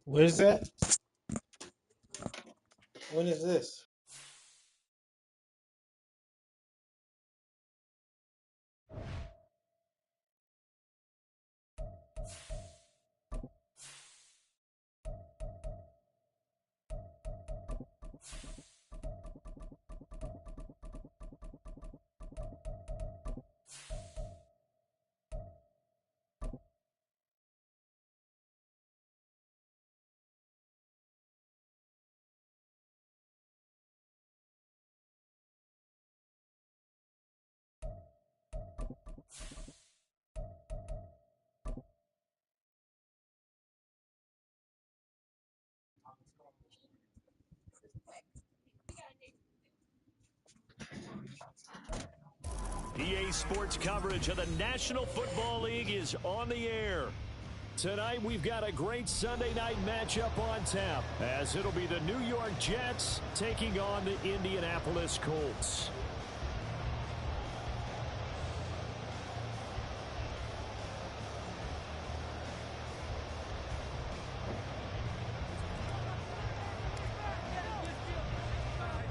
Where's that? When is this? EA Sports coverage of the National Football League is on the air. Tonight, we've got a great Sunday night matchup on tap, as it'll be the New York Jets taking on the Indianapolis Colts.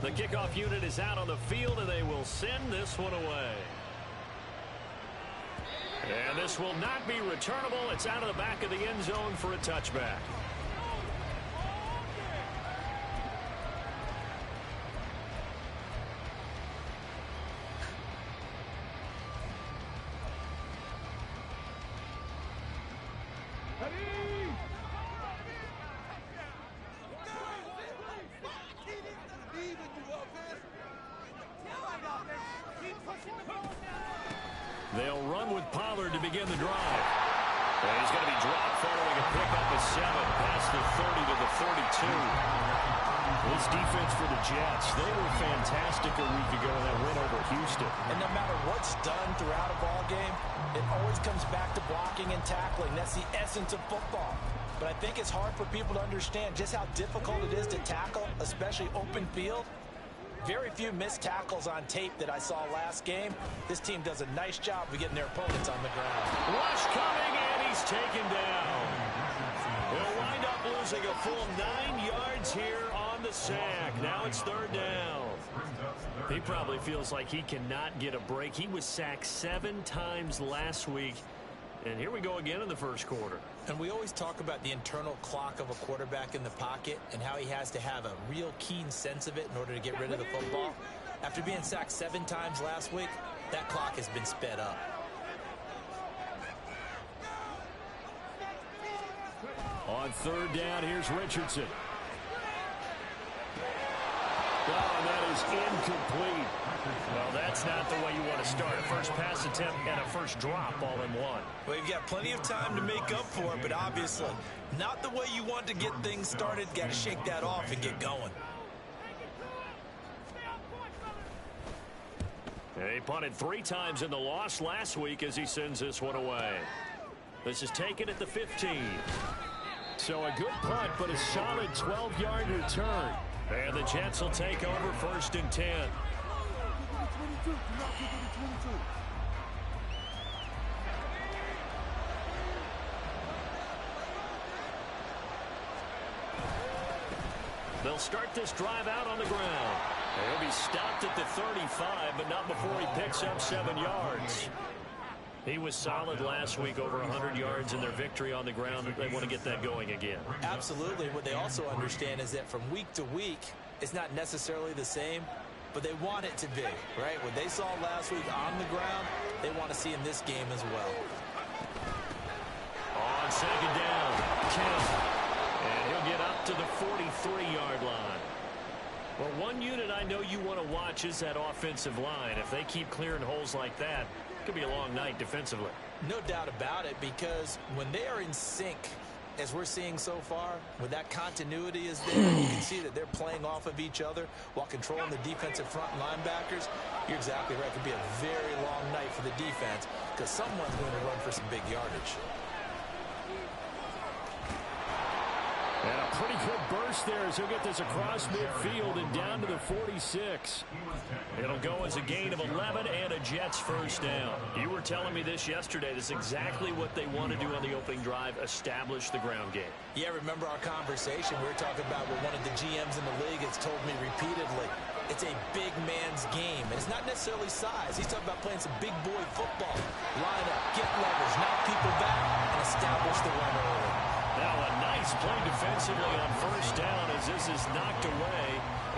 The kickoff unit is out on the field, and they will send this one away. And this will not be returnable. It's out of the back of the end zone for a touchback. They'll run with Pollard to begin the drive. And he's going to be dropped following a pickup of 7 past the 30 to the 42. This defense for the Jets, they were fantastic a week ago in that win over Houston. And no matter what's done throughout a ball game, it always comes back to blocking and tackling. That's the essence of football. But I think it's hard for people to understand just how difficult it is to tackle, especially open field. Very few missed tackles on tape that I saw last game. This team does a nice job of getting their opponents on the ground. Rush coming, and he's taken down. He'll wind up losing a full 9 yards here on the sack. Now it's 3rd down. He probably feels like he cannot get a break. He was sacked 7 times last week. And here we go again in the first quarter. And we always talk about the internal clock of a quarterback in the pocket and how he has to have a real keen sense of it in order to get rid of the football. After being sacked 7 times last week, that clock has been sped up. On 3rd down, here's Richardson. Oh, and that is incomplete. Well, that's not the way you want to start. A first pass attempt and a first drop all in one. Well, you've got plenty of time to make up for it, but obviously not the way you want to get things started. Got to shake that off and get going. He punted 3 times in the loss last week as he sends this one away. This is taken at the 15. So a good punt, but a solid 12-yard return. And the Jets will take over 1st and 10. They'll start this drive out on the ground. He'll be stopped at the 35, but not before he picks up 7 yards. He was solid last week, over 100 yards in their victory on the ground. They want to get that going again. Absolutely. What they also understand is that from week to week, it's not necessarily the same, but they want it to be, right? What they saw last week on the ground, they want to see in this game as well. On 2nd down, Kemp. And he'll get up to the 43-yard line. Well, one unit I know you want to watch is that offensive line. If they keep clearing holes like that, Could be a long night defensively. No doubt about it, because when they are in sync, as we're seeing so far, when that continuity is there, you can see that they're playing off of each other while controlling the defensive front linebackers. You're exactly right. It could be a very long night for the defense because someone's going to run for some big yardage. And a pretty good burst there as he'll get this across midfield and down to the 46. It'll go as a gain of 11 and a Jets first down. You were telling me this yesterday. This is exactly what they want to do on the opening drive, establish the ground game. Yeah, remember our conversation. We were talking about what one of the GMs in the league has told me repeatedly. It's a big man's game, and it's not necessarily size. He's talking about playing some big boy football. Line up, get leverage, knock people back, and establish the run early. Now a nice play defensively on first down as this is knocked away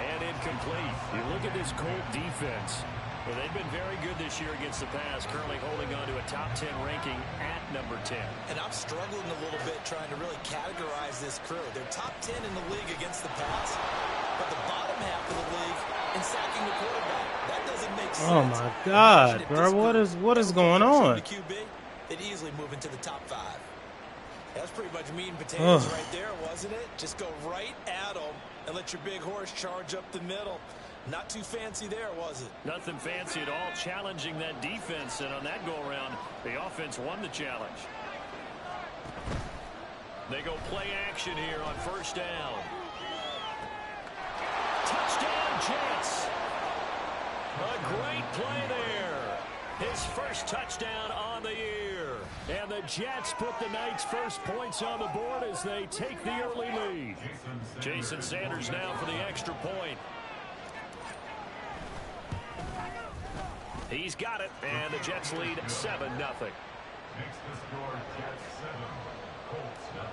and incomplete. You look at this Colt defense. Well, they've been very good this year against the pass, currently holding on to a top 10 ranking at number 10. And I'm struggling a little bit trying to really categorize this crew. They're top 10 in the league against the pass, but the bottom half of the league in sacking the quarterback. That doesn't make sense. Oh my God, bro! What is going on? The QB, it easily move into the top 5. That's pretty much meat and potatoes right there, wasn't it? Just go right at them and let your big horse charge up the middle. Not too fancy there, was it? Nothing fancy at all, challenging that defense, and on that go-around, the offense won the challenge. They go play action here on first down. Touchdown, Jets! A great play there. His first touchdown on the year. And the Jets put the night's first points on the board as they take the early lead. Jason Sanders now for the extra point. He's got it, and the Jets lead 7-0. Makes the score Jets 7, Colts 0.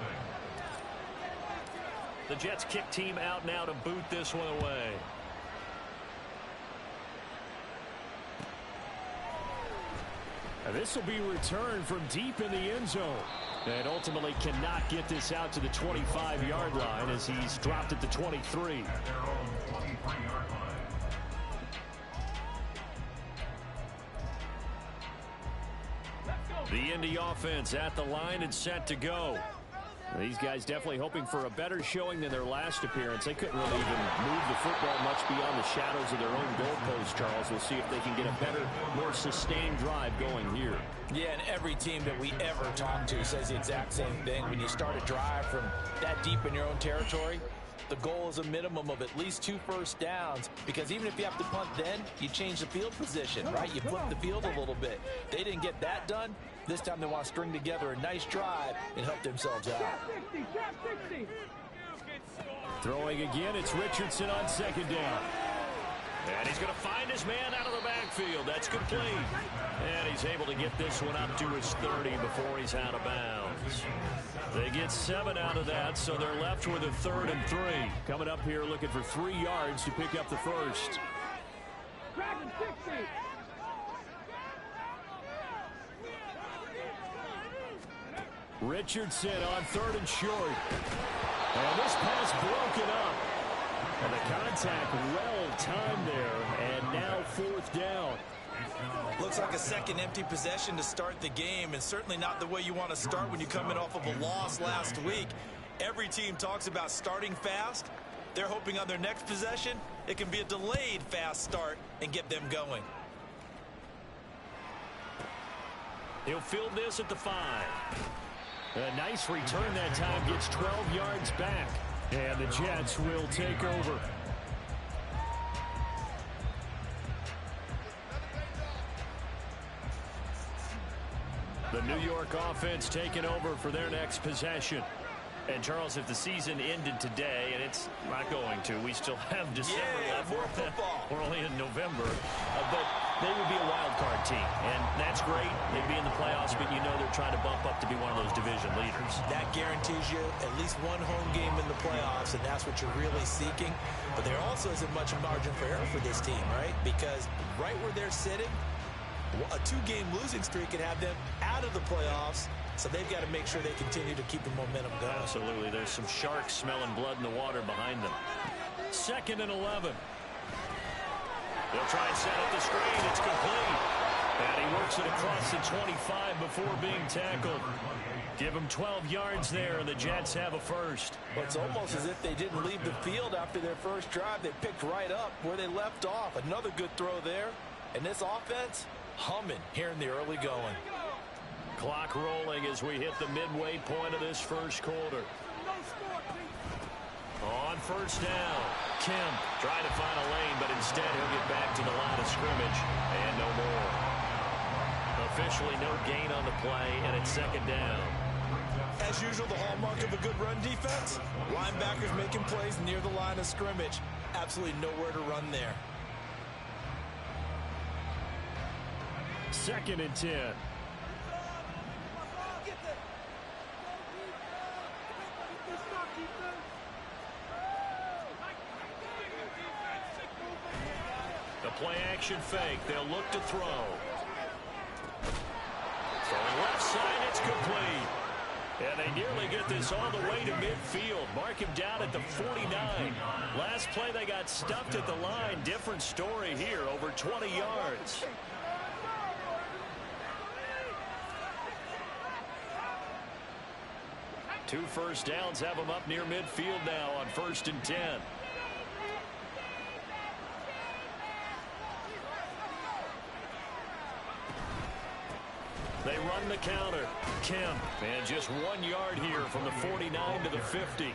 The Jets kick team out now to boot this one away. And this will be returned from deep in the end zone. And ultimately cannot get this out to the 25-yard line as he's dropped at the 23. At their own 23-yard line. The Indy offense at the line and set to go. These guys definitely hoping for a better showing than their last appearance. They couldn't really even move the football much beyond the shadows of their own goalpost, Charles. We'll see if they can get a better, more sustained drive going here. Yeah, and every team that we ever talk to says the exact same thing. When you start a drive from that deep in your own territory, the goal is a minimum of at least 2 first downs, because even if you have to punt then, you change the field position, right? You flip the field a little bit. They didn't get that done. This time they want to string together a nice drive and help themselves out. Throwing again, it's Richardson on second down. And he's going to find his man out of the backfield. That's complete. And he's able to get this one up to his 30 before he's out of bounds. They get 7 out of that, so they're left with a 3rd and 3. Coming up here looking for 3 yards to pick up the first. Richardson on 3rd and short. And this pass broken up. And the contact well timed there. And now 4th down. Looks like a second empty possession to start the game, and certainly not the way you want to start when you're coming off of a loss last week. Every team talks about starting fast. They're hoping on their next possession it can be a delayed fast start and get them going. He'll field this at the 5. A nice return that time, gets 12 yards back. And the Jets will take over. The New York offense taking over for their next possession. And, Charles, if the season ended today, and it's not going to, we still have December left. More football. We're only in November. But they would be a wild card team, and that's great. They'd be in the playoffs, but you know they're trying to bump up to be one of those division leaders. That guarantees you at least one home game in the playoffs, and that's what you're really seeking. But there also isn't much margin for error for this team, right? Because right where they're sitting, a 2-game losing streak could have them out of the playoffs. So they've got to make sure they continue to keep the momentum going. Absolutely. There's some sharks smelling blood in the water behind them. 2nd and 11. They'll try and set up the screen. It's complete. And he works it across the 25 before being tackled. Give him 12 yards there, and the Jets have a first. Well, it's almost as if they didn't leave the field after their first drive. They picked right up where they left off. Another good throw there. And this offense, humming here in the early going. Clock rolling as we hit the midway point of this first quarter. On first down, Kemp trying to find a lane, but instead he'll get back to the line of scrimmage and no more. Officially no gain on the play, and it's second down. As usual, the hallmark of a good run defense, linebackers making plays near the line of scrimmage. Absolutely nowhere to run there. 2nd and 10. The play action fake. They'll look to throw. Throwing left side, it's complete. And they nearly get this all the way to midfield. Mark him down at the 49. Last play they got stuffed at the line. Different story here, over 20 yards. Two first downs have them up near midfield now on 1st and 10. They run the counter. Kemp, and just 1 yard here from the 49 to the 50.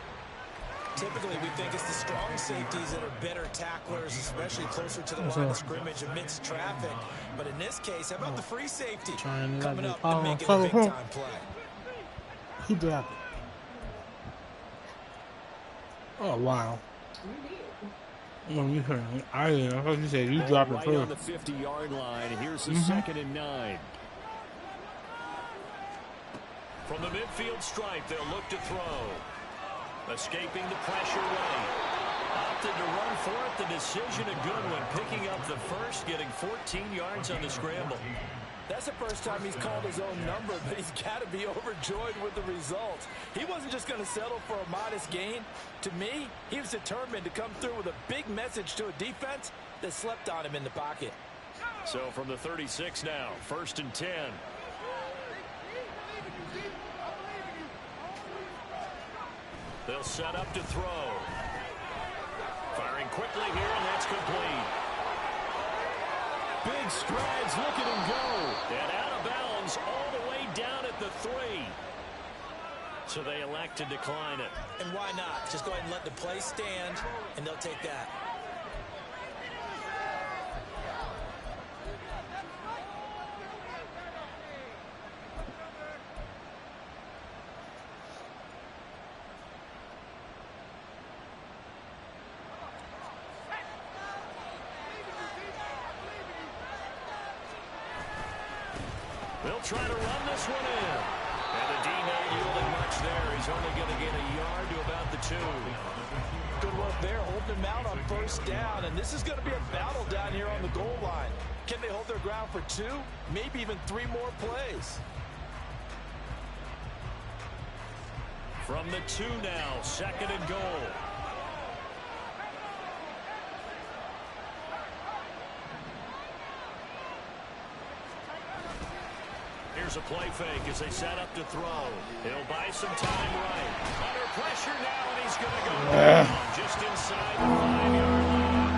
Typically, we think it's the strong safeties that are better tacklers, especially closer to the line of scrimmage amidst traffic. But in this case, how about the free safety coming up and making a big-time play? He dropped it. Oh, wow. Well, you heard me. I thought you said you dropped it right first. on the 50-yard line. Here's the 2nd and 9. From the midfield stripe, they'll look to throw. Escaping the pressure right. Opted to run for it. The decision a good one. Picking up the first, getting 14 yards on the scramble. That's the first time he's called his own number, but he's got to be overjoyed with the results. He wasn't just going to settle for a modest gain. To me, he was determined to come through with a big message to a defense that slept on him in the pocket. So from the 36 now, 1st and 10. They'll set up to throw. Firing quickly here, and that's complete. Big strides, look at him go. And out of bounds all the way down at the 3. So they elect to decline it. And why not? Just go ahead and let the play stand, and they'll take that. They'll try to run this one in. And the D not yielding much there. He's only going to get a yard to about the 2. Good work there, holding him out on first down. And this is going to be a battle down here on the goal line. Can they hold their ground for 2, maybe even 3 more plays? From the 2 now, 2nd and goal. Here's a play fake as they set up to throw. He'll buy some time right. Under pressure now, and he's going to go down just inside the 5-yard line.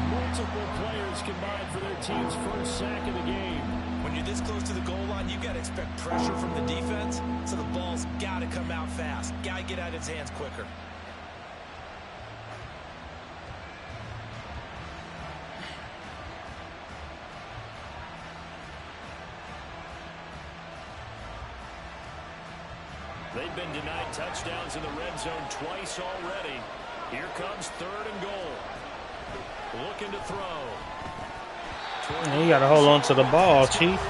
Multiple players combined for their team's first sack of the game. When you're this close to the goal line, you got to expect pressure from the defense, so the ball's got to come out fast. Got to get out of his hands quicker. They've been denied touchdowns in the red zone twice already. Here comes 3rd and goal. Looking to throw. You got to hold on to the ball, Chief. Well,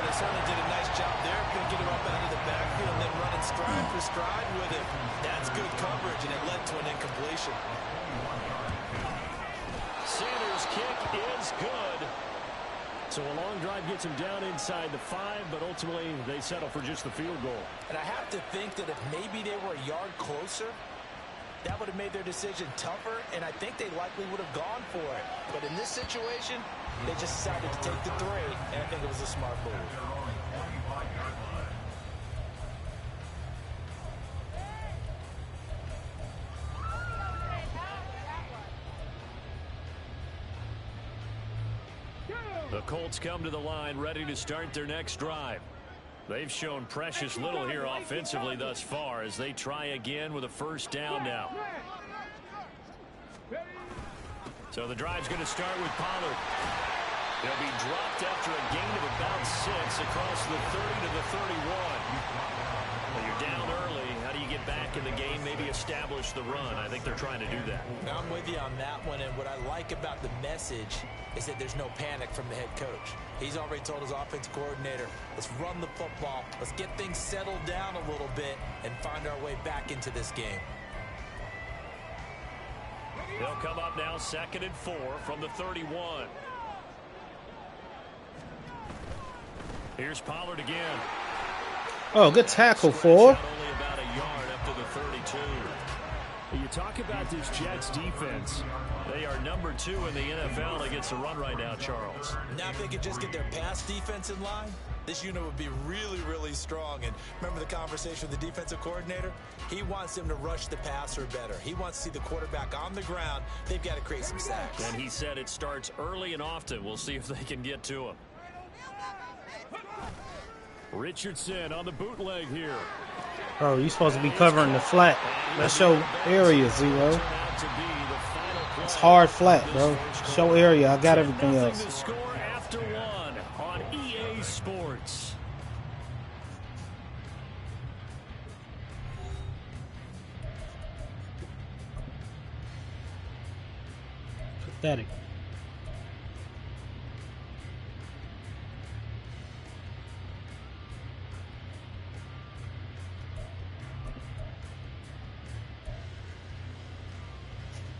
they certainly did a nice job there. Couldn't get him up out of the backfield and then running stride for stride with it. That's good coverage, and it led to an incompletion. Sanders' kick is good. So a long drive gets him down inside the 5, but ultimately they settle for just the field goal. And I have to think that if maybe they were a yard closer, that would have made their decision tougher, and I think they likely would have gone for it. But in this situation, They just decided to take the 3, and I think it was a smart move. The Colts come to the line ready to start their next drive. They've shown precious little here offensively thus far as they try again with a first down now. So the drive's going to start with Pollard. He'll be dropped after a gain of about 6 across the 30 to the 31. Well, you're down early. How do you get back in the game? Maybe establish the run. I think they're trying to do that. I'm with you on that one, and what I like about the message is that there's no panic from the head coach. He's already told his offensive coordinator, let's run the football, let's get things settled down a little bit and find our way back into this game. They'll come up now 2nd and 4 from the 31. Here's Pollard again. Oh, good tackle, Ford. Only about a yard up to the 32. You talk about this Jets defense. They are number 2 in the NFL against the run right now, Charles. Now if they could just get their pass defense in line, this unit would be really, really strong. And remember the conversation with the defensive coordinator? He wants them to rush the passer better. He wants to see the quarterback on the ground. They've got to create some sacks. And he said it starts early and often. We'll see if they can get to him. Richardson on the bootleg here. Bro, you're supposed to be covering the flat. That's your area, Zero. It's hard flat, bro. Show area. I got everything else. The score after 1 on EA Sports. Pathetic.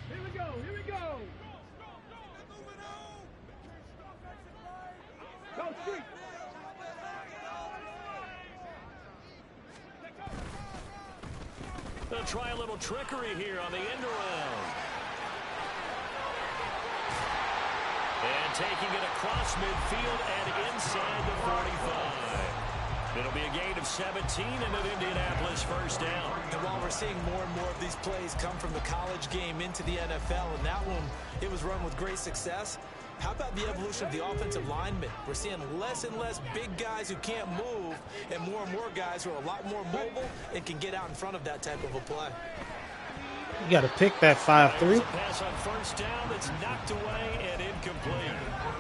Here we go. Go street. They'll try a little trickery here on the end around. And taking it across midfield and inside the 45. It'll be a gain of 17 and an Indianapolis first down. And while we're seeing more and more of these plays come from the college game into the NFL, and that one, it was run with great success, how about the evolution of the offensive linemen? We're seeing less and less big guys who can't move and more guys who are a lot more mobile and can get out in front of that type of a play. You got to pick that 5-3. Pass on first down that's knocked away and incomplete.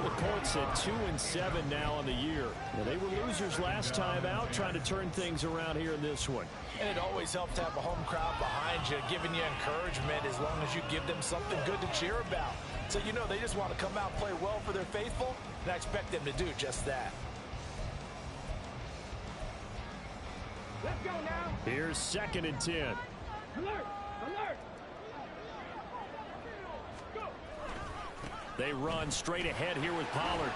The Colts at 2-7 now on the year. Well, they were losers last time out, trying to turn things around here in this one. And it always helps to have a home crowd behind you, giving you encouragement as long as you give them something good to cheer about. So, you know, they just want to come out and play well for their faithful, and I expect them to do just that. Let's go now. Here's 2nd and 10. Alert! Alert! Go! They run straight ahead here with Pollard.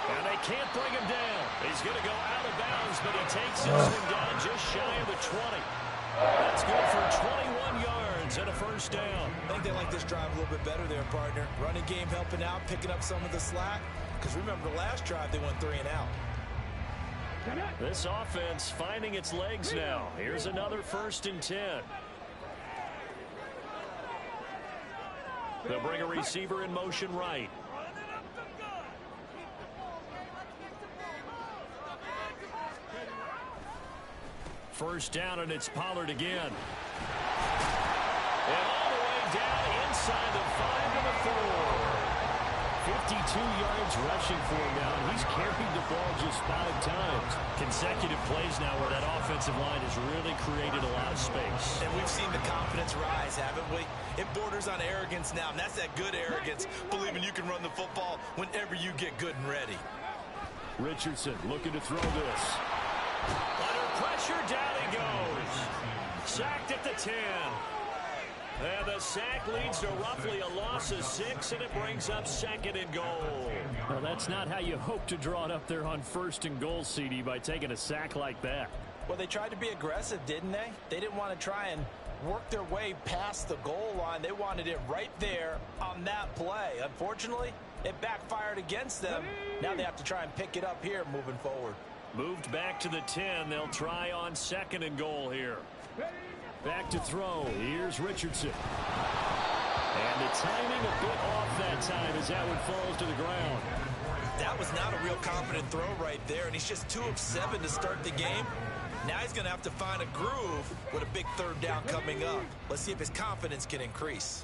And they can't bring him down. He's going to go out of bounds, but he takes this one down just shy of the 20. That's good for 21 yards and a first down. I think they like this drive a little bit better there, partner. Running game helping out, picking up some of the slack. Because remember, the last drive, they went 3 and out. This offense finding its legs now. Here's another 1st and 10. They'll bring a receiver in motion right. First down, and it's Pollard again. And all the way down inside the 5 to the 4. 52 yards rushing for him now, and he's carried the ball just 5 times. Consecutive plays now where that offensive line has really created a lot of space. And we've seen the confidence rise, haven't we? It borders on arrogance now, and that's that good arrogance, believing you can run the football whenever you get good and ready. Richardson looking to throw this. Under pressure, down he goes. Sacked at the 10. And the sack leads to roughly a loss of 6, and it brings up 2nd and goal. Well, that's not how you hope to draw it up there on 1st and goal, CD, by taking a sack like that. Well, they tried to be aggressive, didn't they? They didn't want to try and worked their way past the goal line. They wanted it right there on that play. Unfortunately, it backfired against them. Now they have to try and pick it up here moving forward. Moved back to the 10. They'll try on 2nd and goal here. Back to throw. Here's Richardson. And the timing a bit off that time as that one falls to the ground. That was not a real confident throw right there, and he's just 2 of 7 to start the game. Now he's going to have to find a groove with a big 3rd down coming up. Let's see if his confidence can increase.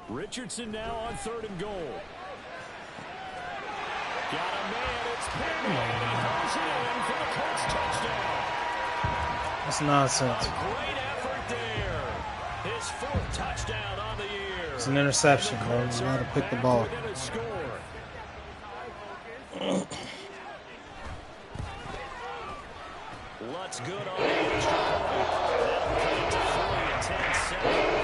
Richardson now on 3rd and goal. Got a man, it's Penny, and he throws it in for the Colts touchdown. That's nonsense. A great effort there. His 4th touchdown on the year. It's an interception, bro. You gotta pick the ball. Lutz good on the extra point. That'll cut it to 40 at 10-7.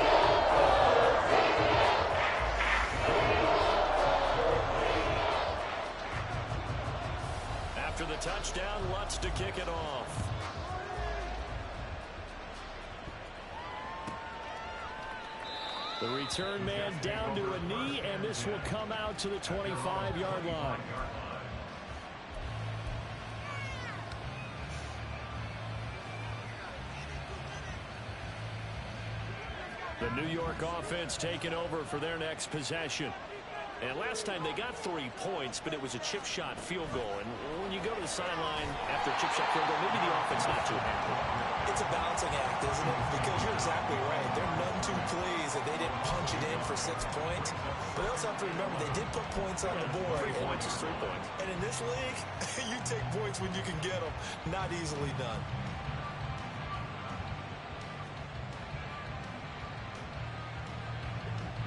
After the touchdown, Lutz to kick it off. The return man down to a knee, and this will come out to the 25-yard line. The New York offense taking over for their next possession. And last time they got 3 points, but it was a chip shot field goal. And when you go to the sideline after a chip shot field goal, maybe the offense not too happy. It's a balancing act, isn't it? Because you're exactly right. They're none too pleased that they didn't punch it in for 6 points. But they also have to remember they did put points on the board. 3 points is 3 points. And in this league, you take points when you can get them. Not easily done.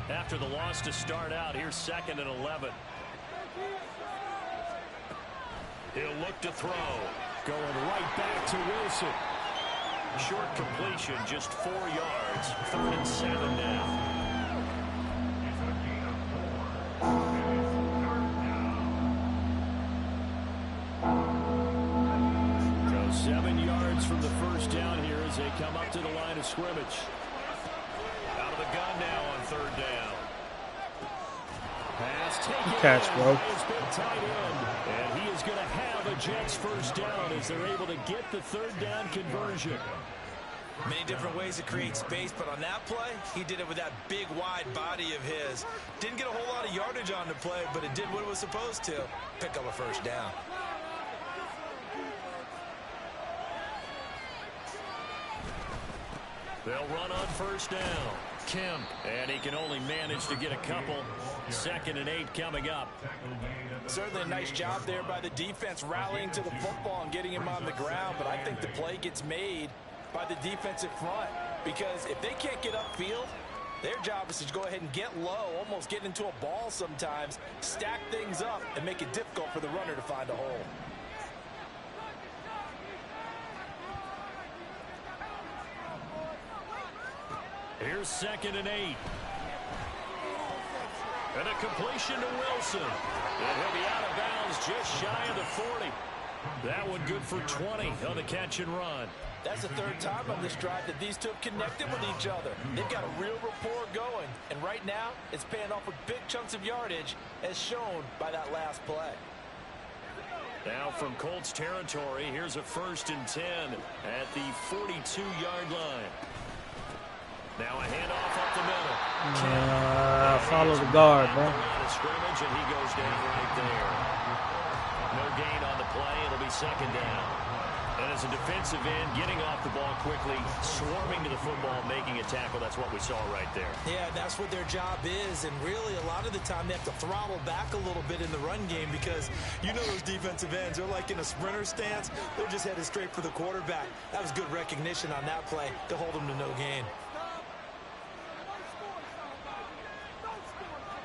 After the loss to start out, here's 2nd and 11. He'll look to throw. Going right back to Wilson. Short completion, just 4 yards. 3rd and 7 now. So 7 yards from the first down here as they come up to the line of scrimmage. Out of the gun now on 3rd down. Pass taken. Catch, bro. And he is going to have a Jets first down as they're able to get the 3rd down conversion. Many different ways to create space, but on that play, he did it with that big, wide body of his. Didn't get a whole lot of yardage on the play, but it did what it was supposed to. Pick up a first down. They'll run on 1st down. Kim, and he can only manage to get a couple. 2nd and 8 coming up. Certainly a nice job there by the defense rallying to the football and getting him on the ground, but I think the play gets made by the defensive front because if they can't get upfield, their job is to go ahead and get low, almost get into a ball sometimes, stack things up, and make it difficult for the runner to find a hole. Here's 2nd and 8. And a completion to Wilson. And he'll be out of bounds just shy of the 40. That one good for 20 on the catch and run. That's the 3rd time on this drive that these two have connected with each other. They've got a real rapport going. And right now, it's paying off with big chunks of yardage as shown by that last play. Now from Colts territory, here's a 1st and 10 at the 42-yard line. Now a handoff up the middle. Follow the guard, bro. Scrimmage, and he goes down right there. No gain on the play. It'll be 2nd down. And as a defensive end, getting off the ball quickly, swarming to the football, making a tackle. That's what we saw right there. Yeah, that's what their job is. And really, a lot of the time, they have to throttle back a little bit in the run game because you know those defensive ends, they're like in a sprinter stance. They're just headed straight for the quarterback. That was good recognition on that play to hold them to no gain.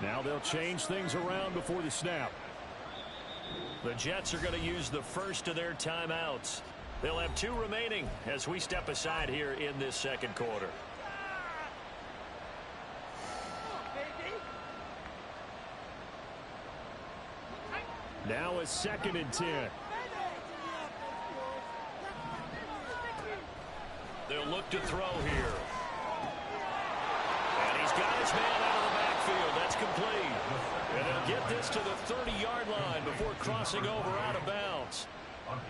Now they'll change things around before the snap. The Jets are going to use the first of their timeouts. They'll have 2 remaining as we step aside here in this 2nd quarter. Now a 2nd and 10. They'll look to throw here. And he's got his man out of the backfield. That's complete. And they'll get this to the 30-yard line before crossing over out of bounds.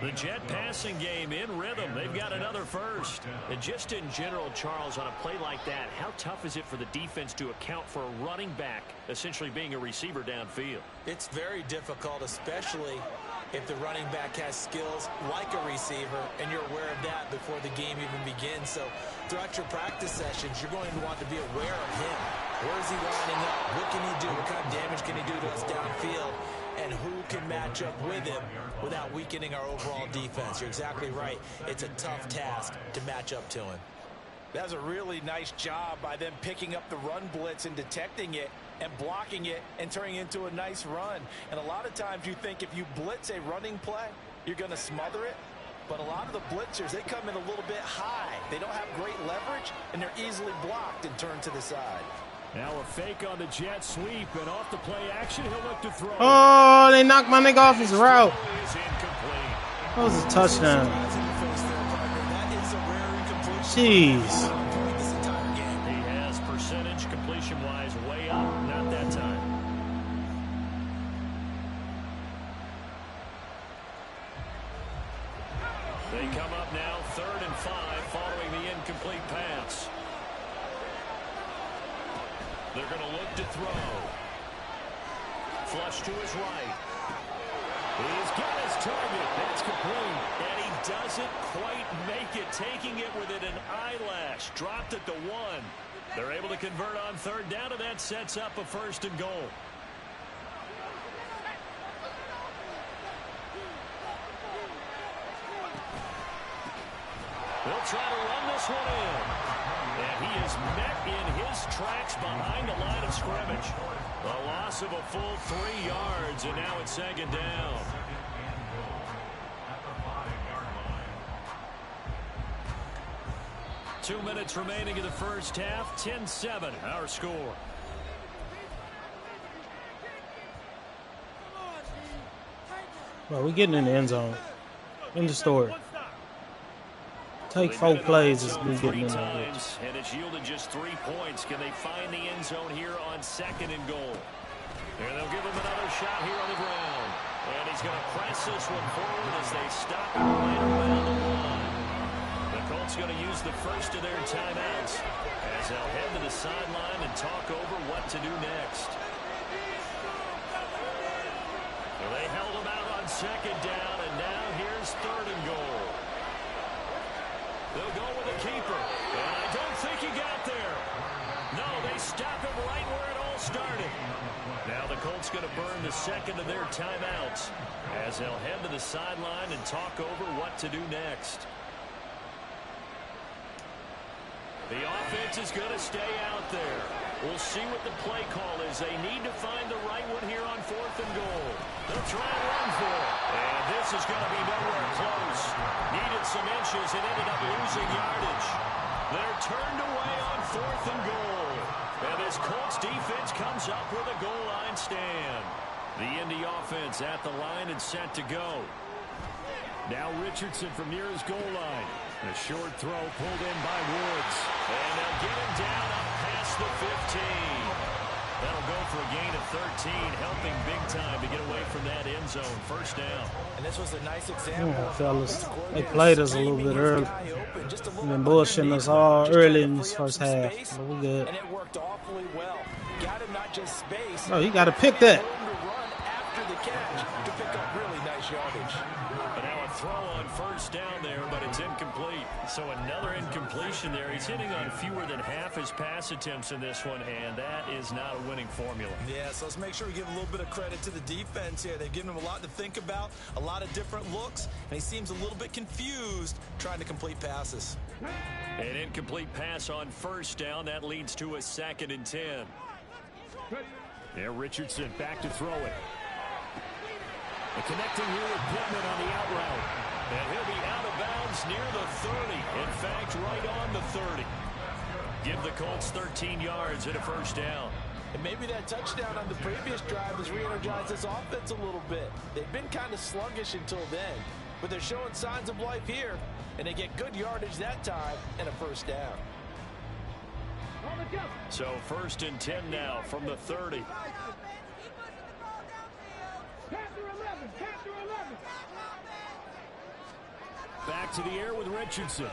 The Jet passing game in rhythm. They've got another first. And just in general, Charles, on a play like that, how tough is it for the defense to account for a running back essentially being a receiver downfield? It's very difficult, especially if the running back has skills like a receiver, and you're aware of that before the game even begins. So throughout your practice sessions, you're going to want to be aware of him. Where is he lining up? What can he do? What kind of damage can he do to us downfield? And who can match up with him without weakening our overall defense? You're exactly right. It's a tough task to match up to him. That was a really nice job by them picking up the run blitz and detecting it and blocking it and turning it into a nice run. And a lot of times you think if you blitz a running play, you're going to smother it. But a lot of the blitzers, they come in a little bit high. They don't have great leverage, and they're easily blocked and turned to the side. Now a fake on the jet sweep, and off the play action, he'll look to throw. Oh, they knocked my nigga off his route. Is incomplete. That was a touchdown. Jeez. He has percentage completion-wise way up. Not that time. They come up now 3rd and 5 following the incomplete pass. They're going to look to throw. Flush to his right. He's got his target. That's complete. And he doesn't quite make it, taking it within an eyelash. Dropped at the 1. They're able to convert on 3rd down, and that sets up a 1st and goal. They'll try to run this one in. And he is met in his tracks behind the line of scrimmage. A loss of a full 3 yards, and now it's 2nd down. Two minutes remaining in the first half. 10-7, our score. Well, we're getting in the end zone. In the story. Take 4 plays as we getting in there. And it's yielded just 3 points. Can they find the end zone here on 2nd and goal? And they'll give him another shot here on the ground. And he's going to press this one forward as they stop it right around the line. The Colts going to use the first of their timeouts as they'll head to the sideline and talk over what to do next. So they held him out on 2nd down, and now here's 3rd and goal. They'll go with a keeper, and I don't think he got there. No, they stop him right where it all started. Now the Colts going to burn the 2nd of their timeouts as they'll head to the sideline and talk over what to do next. The offense is going to stay out there. We'll see what the play call is. They need to find the right one here on 4th and goal. They'll try and run for it. And this is going to be nowhere close. Needed some inches and ended up losing yardage. They're turned away on 4th and goal. And this Colts defense comes up with a goal line stand. The Indy offense at the line and set to go. Now Richardson from near his goal line. A short throw pulled in by Woods. And they'll get him down up past the 15. That'll go for a gain of 13, helping big time to get away from that end zone. 1st down. And this was a nice example. Yeah, fellas. They played us a little bit early. They've been bullshitting us all early in this first half. But we good. And it worked awfully well. Got him not just space. Oh, you got to pick that. Run after the catch to pick up really nice yardage. And now a throw on 1st down there, but it's incomplete. So another incompletion there. He's hitting on fewer than half his pass attempts in this one, and that is not a winning formula. Yeah, so let's make sure we give a little bit of credit to the defense here. They've given him a lot to think about, a lot of different looks, and he seems a little bit confused trying to complete passes. An incomplete pass on 1st down. That leads to a 2nd and 10. There, Richardson back to throw it. And connecting here with Pittman on the out route. And he'll be out of bounds near the 30. In fact, right on the 30. Give the Colts 13 yards and a 1st down. And maybe that touchdown on the previous drive has re-energized this offense a little bit. They've been kind of sluggish until then. But they're showing signs of life here, and they get good yardage that time and a first down. So 1st and 10 now from the 30. Back to the air with Richardson.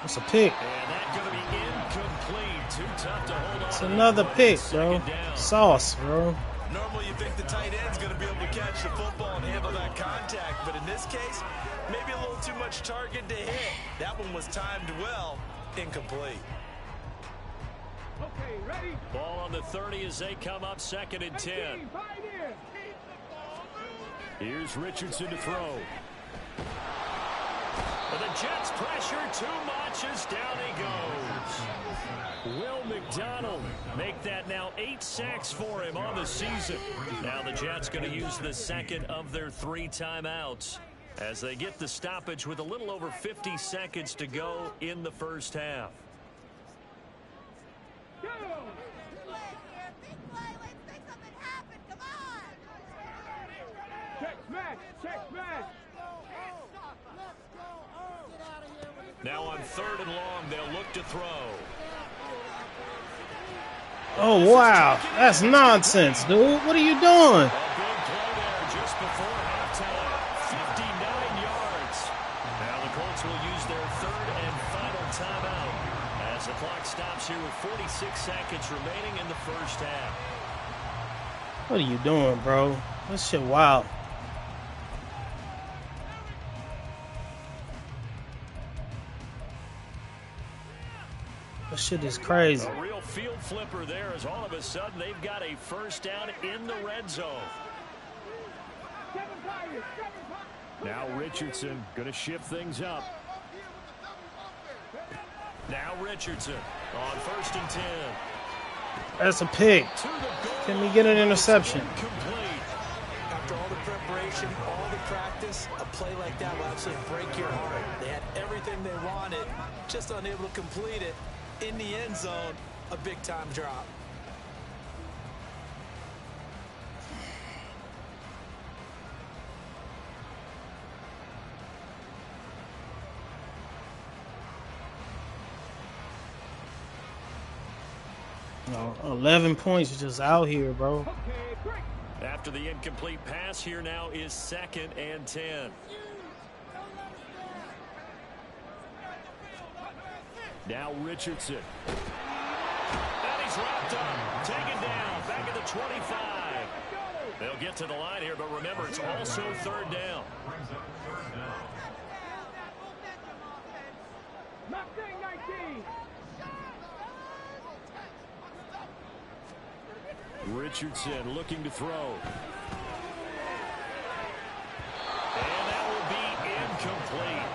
It's a pick. And that's going to be incomplete. Too tough to hold on. It's another pick, bro. Sauce, bro. Normally you think the tight end's going to be able to catch the football and handle that contact, but in this case, maybe a little too much target to hit. That one was timed well, incomplete. Okay, ready? Ball on the 30 as they come up 2nd and 10. Here's Richardson to throw. But the Jets pressure too much as down he goes. Will McDonald Make that now 8 sacks for him on the season. Now the Jets going to use the 2nd of their 3 timeouts as they get the stoppage with a little over 50 seconds to go in the first half. Check smash. Now on 3rd and long, they'll look to throw. Oh, wow. That's nonsense, dude. What are you doing? A big play there just before halftime. 59 yards. Now the Colts will use their 3rd and final timeout as the clock stops here with 46 seconds remaining in the first half. What are you doing, bro? This shit wild. This shit is crazy. A real field flipper there as all of a sudden they've got a first down in the red zone. Now Richardson going to shift things up. Now Richardson on 1st and 10. That's a pick. Can we get an interception? Complete. After all the preparation, all the practice, a play like that will absolutely break your heart. They had everything they wanted, just unable to complete it. In the end zone, a big-time drop. No, 11 points just out here, bro. After the incomplete pass, here now is 2nd and 10. Now Richardson. And he's wrapped up, taken down, back at the 25. They'll get to the line here, but remember, it's also 3rd down. Richardson looking to throw. And that will be incomplete.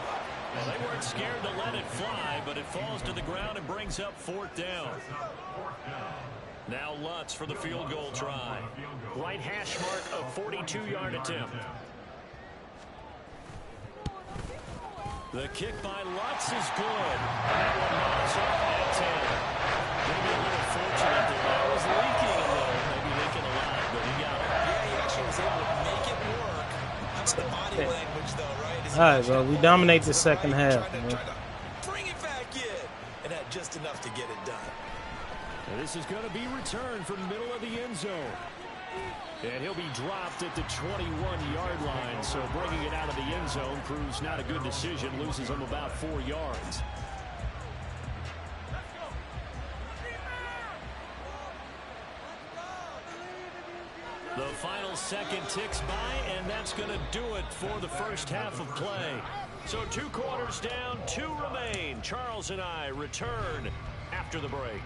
Well, they weren't scared to let it fly, but it falls to the ground and brings up 4th down. Now Lutz for the field goal try. Right hash mark, a 42-yard attempt. The kick by Lutz is good. That one knocks off at 10. Maybe a little fortunate there. That was leaking a little. Maybe leaking a lot, but he got it. Yeah, he actually was able to make it work. That's the body language, though, right? All right, bro. We dominate the second half, man. Trying to bring it back in, and had just enough to get it done. And this is going to be returned from the middle of the end zone. And he'll be dropped at the 21-yard line. So bringing it out of the end zone proves not a good decision. Loses him about 4 yards. The final second ticks by, and that's going to do it for the first half of play. So 2 quarters down, 2 remain. Charles and I return after the break.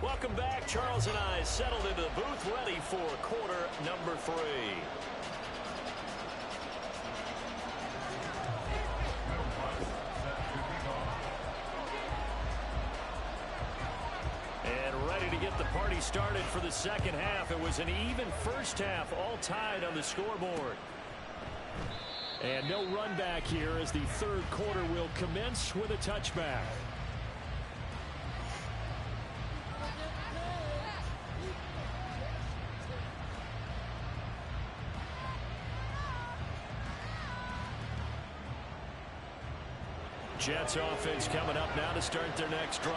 Welcome back. Charles and I settled into the booth, ready for quarter number 3. for the second half. It was an even first half, all tied on the scoreboard. And no run back here as the third quarter will commence with a touchback. Jets offense coming up now to start their next drive.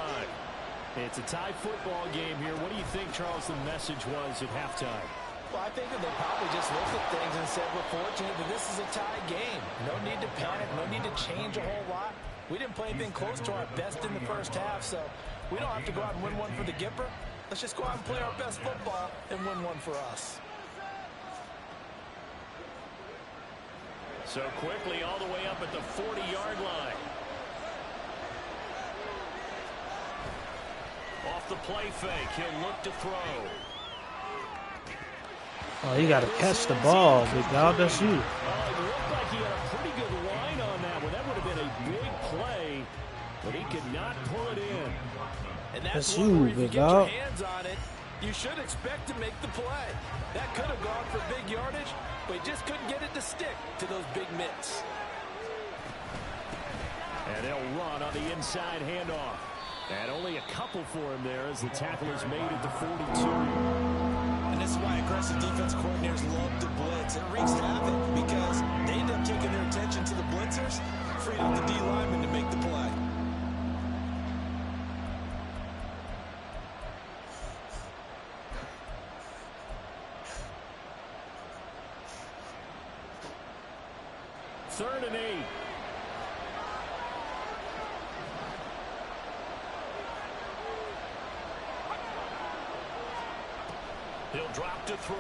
It's a tie football game here. What do you think, Charles, the message was at halftime? Well, I think that they probably just looked at things and said, we're fortunate that this is a tie game. No need to panic, no need to change a whole lot. We didn't play anything close to our best in the first half, so we don't have to go out and win one for the Gipper. Let's just go out and play our best football and win one for us. So quickly all the way up at the 40-yard line. Off the play fake, he'll look to throw. Oh, you got to catch the ball, big dog. That's you. It looked like he had a pretty good line on that one. That would have been a big play, but he could not pull it in. And that's you, where if you big get your dog. hands on it, you should expect to make the play. That could have gone for big yardage, but he just couldn't get it to stick to those big mitts. And they'll run on the inside handoff. And only a couple for him there as the tackle is made at the 42. And this is why aggressive defense coordinators love to blitz. It wreaks havoc because they end up taking their attention to the blitzers, freed up the D lineman to make the play. Third and 8. He'll drop to throw.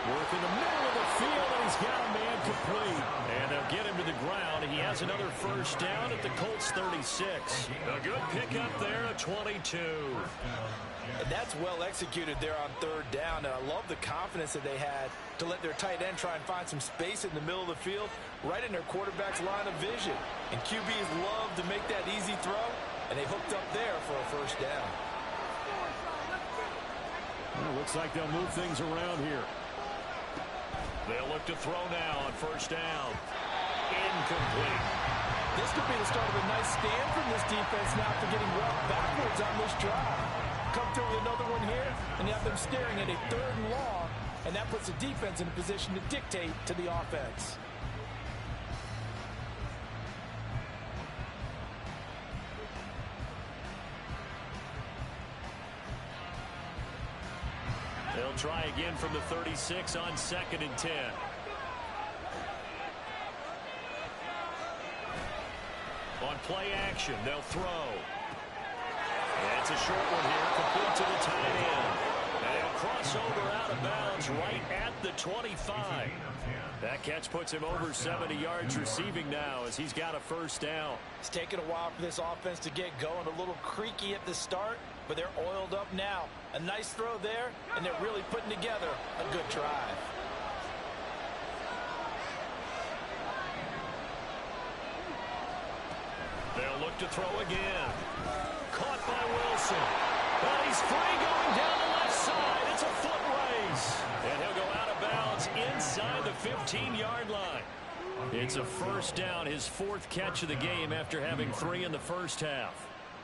Work in the middle of the field, and he's got a man complete. And they'll get him to the ground. He has another first down at the Colts 36. A good pickup there at 22. And that's well executed there on third down. And I love the confidence that they had to let their tight end try and find some space in the middle of the field, right in their quarterback's line of vision. And QBs love to make that easy throw, and they hooked up there for a first down. Well, looks like they'll move things around here. They'll look to throw now on first down. Incomplete. This could be the start of a nice stand from this defense now after getting walked backwards on this drive. Come through with another one here, and you have them staring at a third and long, and that puts the defense in a position to dictate to the offense. They'll try again from the 36 on 2nd and 10. On play action, they'll throw. And it's a short one here, complete to the tight end. And he'll cross over out of bounds right at the 25. That catch puts him over 70 yards receiving now as he's got a first down. It's taken a while for this offense to get going. A little creaky at the start, but they're oiled up now. A nice throw there, and they're really putting together a good drive. They'll look to throw again. Caught by Wilson. But he's free going down the left side. It's a foot race. And he'll go out of bounds inside the 15-yard line. It's a first down, his fourth catch of the game after having 3 in the first half.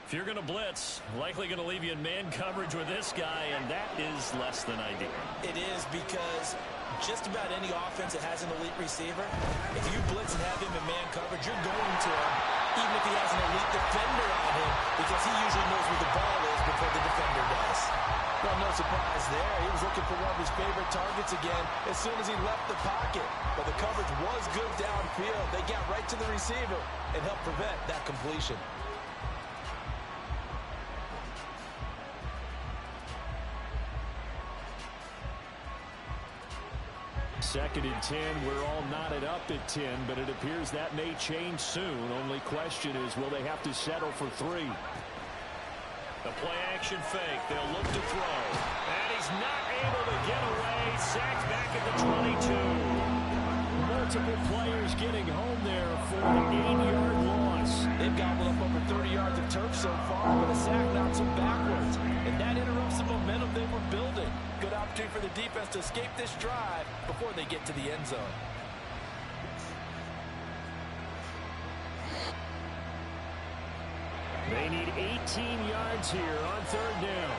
If you're going to blitz, likely going to leave you in man coverage with this guy, and that is less than ideal. It is because just about any offense that has an elite receiver, if you blitz and have him in man coverage, you're going to him, even if he has an elite defender on him, because he usually knows where the ball is before the defender does. Well, no surprise there. He was looking for one of his favorite targets again as soon as he left the pocket. But the coverage was good downfield. They got right to the receiver and helped prevent that completion. Second and 10, we're all knotted up at 10, but it appears that may change soon. Only question is, will they have to settle for 3? The play action fake. They'll look to throw. And he's not able to get away. Sacked back at the 22. multiple players getting home there for an 8-yard loss. They've gobbled up over 30 yards of turf so far, but a sack knocks them backwards. And that interrupts the momentum they were building. Good opportunity for the defense to escape this drive before they get to the end zone. They need 18 yards here on 3rd down.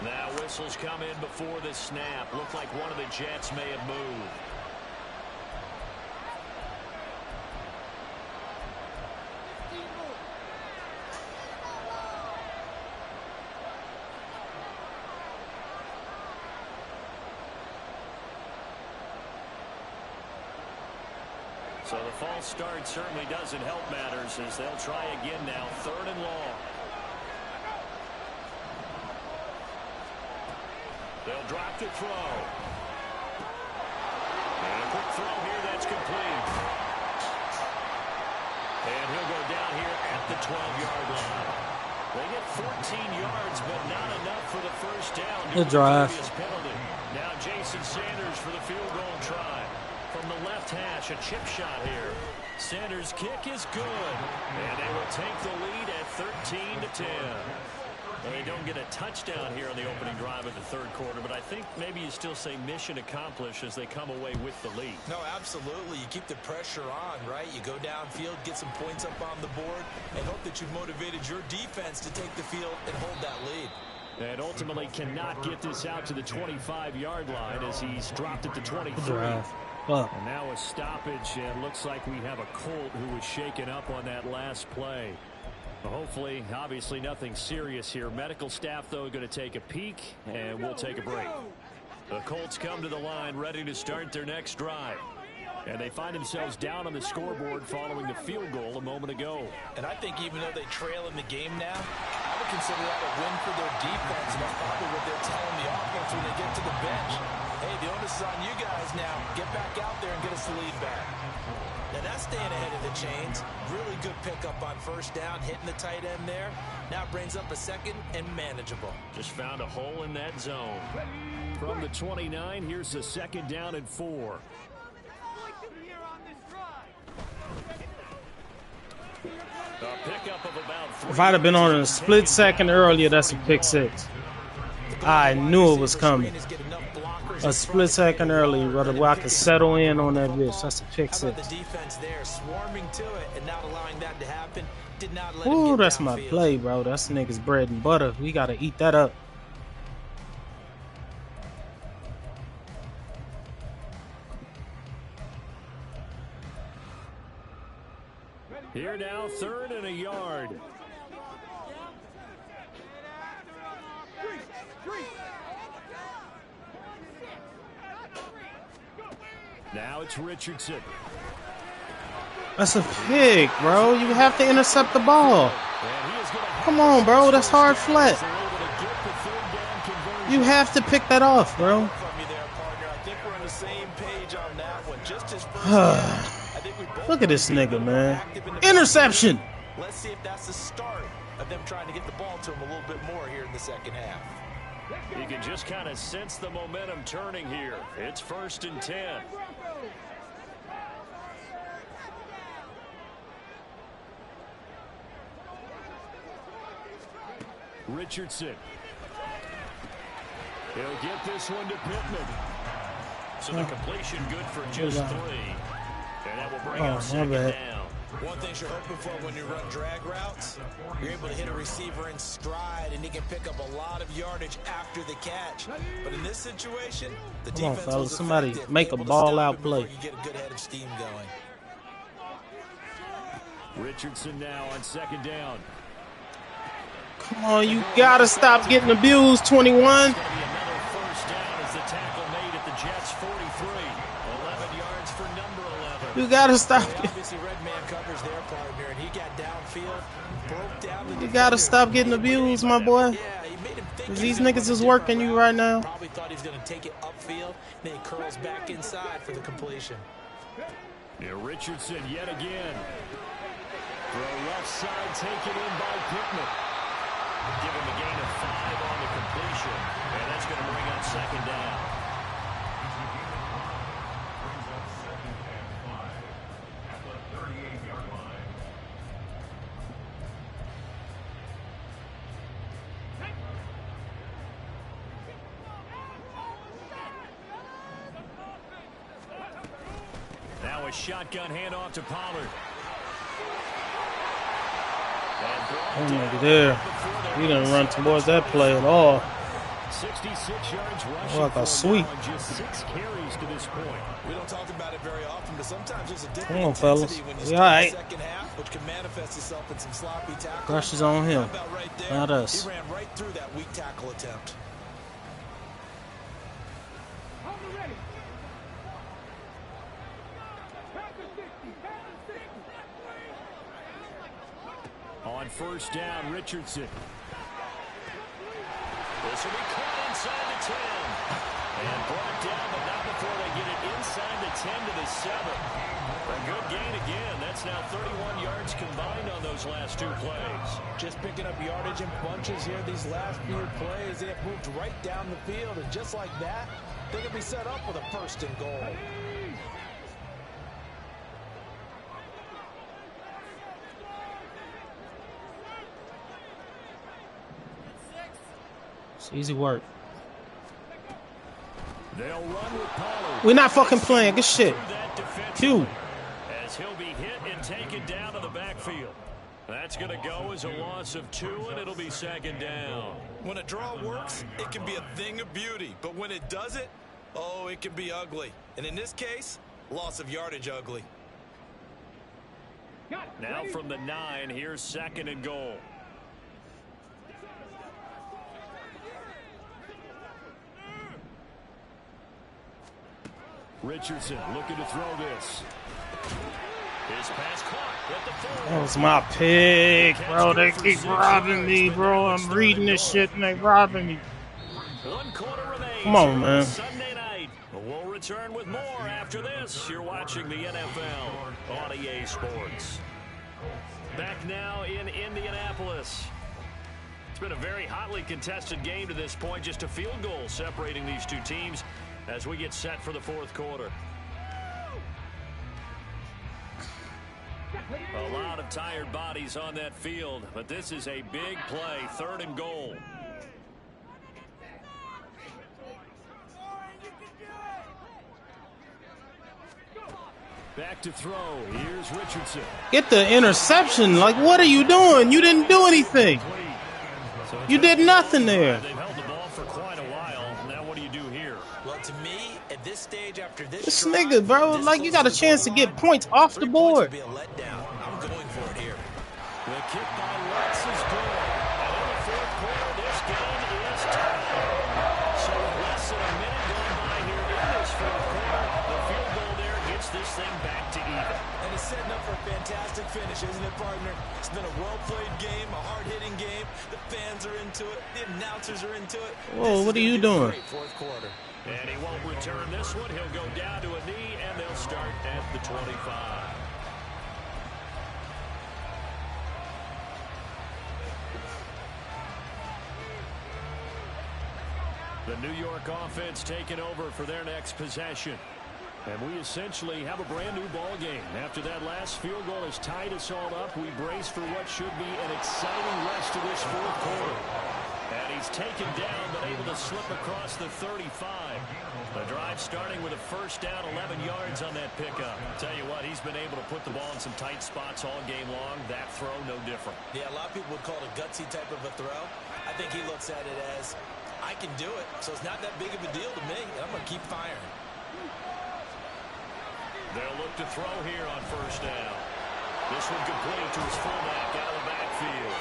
Now whistles come in before the snap. Looked like one of the Jets may have moved. So the false start certainly doesn't help matters as they'll try again now. 3rd and long. They'll drop to throw. And a quick throw here that's complete. And he'll go down here at the 12-yard line. They get 14 yards, but not enough for the first down. Good drive. Penalty. Now Jason Sanders for the field goal try. From the left hash, a chip shot here. Sanders' kick is good. And they will take the lead at 13-10. Well, they don't get a touchdown here on the opening drive of the 3rd quarter, but I think maybe you still say mission accomplished as they come away with the lead. No, absolutely. You keep the pressure on, right? You go downfield, get some points up on the board, and hope that you've motivated your defense to take the field and hold that lead. And ultimately cannot get this out to the 25-yard line as he's dropped at the 23. And now a stoppage, and looks like we have a Colt who was shaken up on that last play. Hopefully, obviously nothing serious here. Medical staff, though, going to take a peek, and we'll take a break. The Colts come to the line ready to start their next drive. And they find themselves down on the scoreboard following the field goal a moment ago. And I think even though they trail in the game now, I would consider that a win for their defense. And that's probably what they're telling the offense when they get to the bench. Hey, the onus is on you guys now. Get back out there and get us the lead back. Now that's staying ahead of the chains. Really good pickup on 1st down, hitting the tight end there. Now brings up a 2nd and manageable. Just found a hole in that zone. From the 29, here's the 2nd down and 4. A pickup of about 3. If I'd have been on a split second earlier, that's a pick 6. I knew it was coming. A split second earlier, brother, where I could settle in on that bitch. That's a pick 6. The defense there swarming to it and not allowing that to happen. Did not let Ooh, that's my play, bro. That's niggas bread and butter. We gotta eat that up. Here now, 3rd and a yard. Now it's Richardson. That's a pick, bro. You have to intercept the ball. Come on, bro. That's hard flat. You have to pick that off, bro. Look at this nigga, man. Interception. Let's see if that's the start of them trying to get the ball to him a little bit more here in the 2nd half. You can just kind of sense the momentum turning here. It's 1st and 10. Richardson. He'll get this one to Pittman. So the completion good for just 3. And that will bring up 2nd down. One thing you're hoping for when you run drag routes, you're able to hit a receiver in stride, and he can pick up a lot of yardage after the catch. But in this situation, the defense was somebody make a ball out play. You get a good head of steam going. Richardson now on 2nd down. Come on, you gotta stop getting abused, 21. You gotta stop. You gotta stop getting abused, my boy. These niggas is working you right now. Probably thought he's gonna take it upfield, then he curls back inside for the completion. Yeah, Richardson yet again. For a left side taken in by Pittman. Give him a gain of 5 on the completion, and that's going to bring up 2nd down. a shotgun handoff to Pollard. Oh, nigga there. He didn't run towards that play at all. 66 yards rushing Like a sweep. just 6 carries to this point. We don't talk about it very often, but sometimes there's a Come different on, fellas. intensity when you We start all the right. second half, which can manifest itself in some sloppy tackling. Pressure's on him, How about right there? not us. He ran right through that weak tackle attempt. Hold it ready. Pass the 60. Pass the 60. On first down, Richardson. This will be caught inside the 10. And brought down, but not before they get it inside the 10 to the 7. A good gain again. That's now 31 yards combined on those last 2 plays. Just picking up yardage in bunches here. These last few plays, they have moved right down the field. And just like that, they can be set up with a 1st and goal. It's easy work. They'll run with Pollard. We're not fucking playing. Good shit. Q. As he'll be hit and taken down to the backfield. That's going to go as a loss of 2, and it'll be 2nd down. When a draw works, it can be a thing of beauty. But when it doesn't, oh, it can be ugly. And in this case, loss of yardage ugly. Now from the 9, here's 2nd and goal. Richardson looking to throw this. His pass caught at the 4. That was my pick, bro. They keep robbing me, bro. I'm reading this shit and they robbing me. 1 quarter remains. Come on, man. Sunday night. We'll return with more after this. You're watching the NFL on EA Sports. Back now in Indianapolis. It's been a very hotly contested game to this point. Just a field goal separating these 2 teams as we get set for the 4th quarter. A lot of tired bodies on that field, but this is a big play, 3rd and goal. Back to throw. Here's Richardson. Get the interception. Like, what are you doing? You didn't do anything. You did nothing there. They've held the ball for quite a while. Now what do you do here? Well, to me, at this stage after This nigga, bro, like, you got a chance to get points off the board. Be a letdown. I'm going for it here. The kick by Lutz is good. And in the 4th quarter, this game is tied. So with less than a minute going by here in this 4th quarter, the field goal there gets this thing back to even. And it's setting up for a fantastic finish, isn't it, partner? It's been a well-played game, a hard-hitting game. The fans are into it. The announcers are into it. Whoa, what are you doing? Great 4th quarter. And he won't return this one. He'll go down to a knee, and they'll start at the 25. The New York offense taking over for their next possession. And we essentially have a brand new ball game. After that last field goal has tied us all up, we brace for what should be an exciting rest of this 4th quarter. And he's taken down, but able to slip across the 35. The drive starting with a 1st down, 11 yards on that pickup. Tell you what, he's been able to put the ball in some tight spots all game long. That throw, no different. Yeah, a lot of people would call it a gutsy type of a throw. I think he looks at it as, I can do it, so it's not that big of a deal to me, and I'm going to keep firing. They'll look to throw here on 1st down. This one complete to his fullback out of the backfield.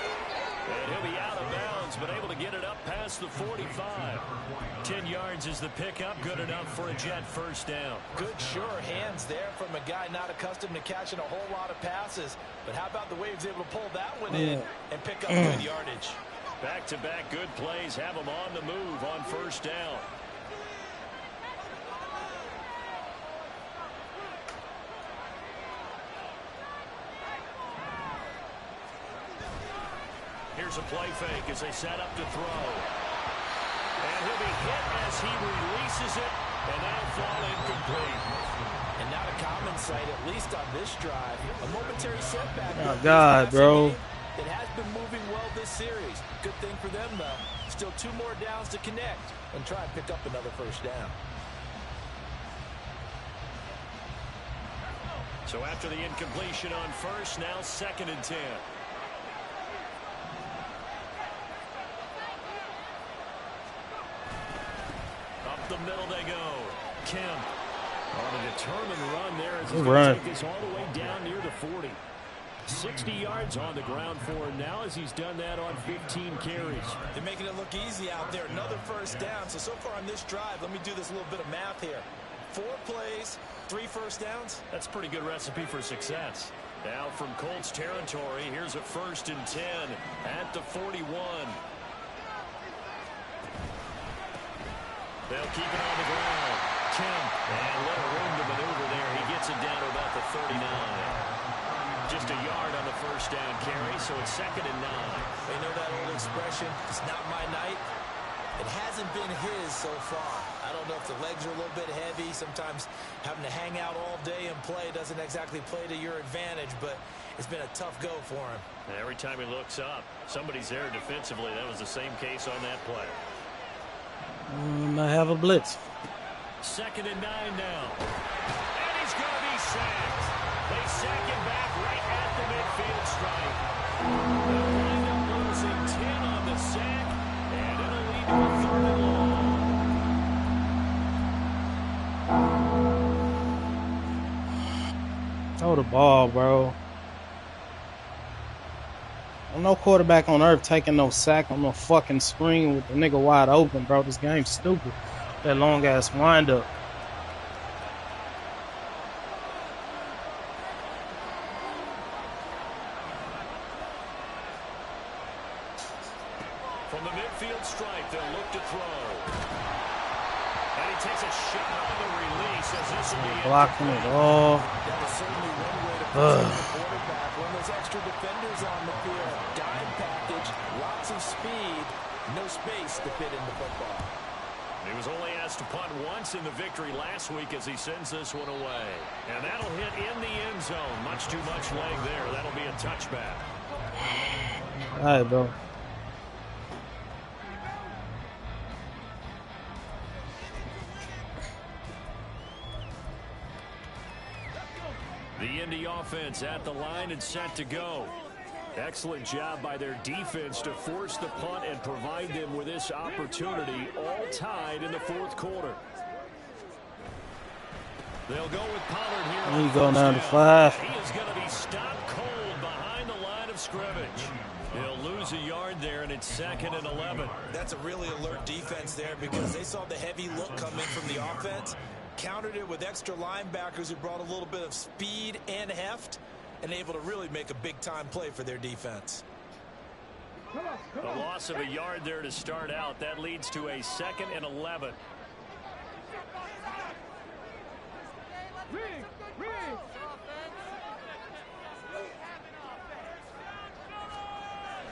And he'll be out of bounds, but able to get it up past the 45. 10 yards is the pickup, good enough for a Jet 1st down. Good, sure hands there from a guy not accustomed to catching a whole lot of passes. But how about the way he was able to pull that one in and pick up good yardage? Back-to-back good plays have him on the move on 1st down. Here's a play fake as they set up to throw. And he'll be hit as he releases it, and that'll fall incomplete. And not a common sight, at least on this drive. A momentary setback. Oh, God, bro. It has been moving well this series. Good thing for them, though. Still 2 more downs to connect and try and pick up another 1st down. So after the incompletion on first, now 2nd and 10. Up the middle they go. Kemp on a determined run there as he's going to take this all the way down near the 40. 60 yards on the ground for him now as he's done that on 15 carries. They're making it look easy out there. Another first down. So far on this drive, let me do this little bit of math here. 4 plays, 3 first downs. That's a pretty good recipe for success. Now from Colts territory, here's a 1st and 10 at the 41. They'll keep it on the ground. Kemp, and little room to maneuver there. He gets it down to about the 39. Just a yard on the first down carry, so it's 2nd and 9. They know that old expression, it's not my night. It hasn't been his so far. I don't know if the legs are a little bit heavy. Sometimes having to hang out all day and play doesn't exactly play to your advantage, but it's been a tough go for him. And every time he looks up, somebody's there defensively. That was the same case on that play. I have a blitz. 2nd and 9 now. And he's going to be sacked. They sack him back right at the midfield stripe. They'll wind up losing 10 on the sack, and it'll lead to a 3rd and long. Throw the ball, bro. No quarterback on earth taking no sack on no fucking screen with the nigga wide open, bro. This game's stupid. That long ass wind up. From the midfield stripe, they'll look to throw. And he takes a shot on the release as this will be blocking it all. That was certainly one way to pressure the quarterback. When there's extra defenders on the field, dime package, lots of speed, no space to fit in the football. He was only asked to punt once in the victory last week as he sends this one away. And that'll hit in the end zone. Much too much leg there. That'll be a touchback. All right, bro. The Indy offense at the line and set to go. Excellent job by their defense to force the punt and provide them with this opportunity, all tied in the 4th quarter. They'll go with Pollard here. There you go, down to 5. He is going to be stopped cold behind the line of scrimmage. They'll lose a yard there, and it's 2nd and 11. That's a really alert defense there because they saw the heavy look coming from the offense, countered it with extra linebackers who brought a little bit of speed and heft, and able to really make a big-time play for their defense. A loss of a yard there to start out. That leads to a 2nd and 11.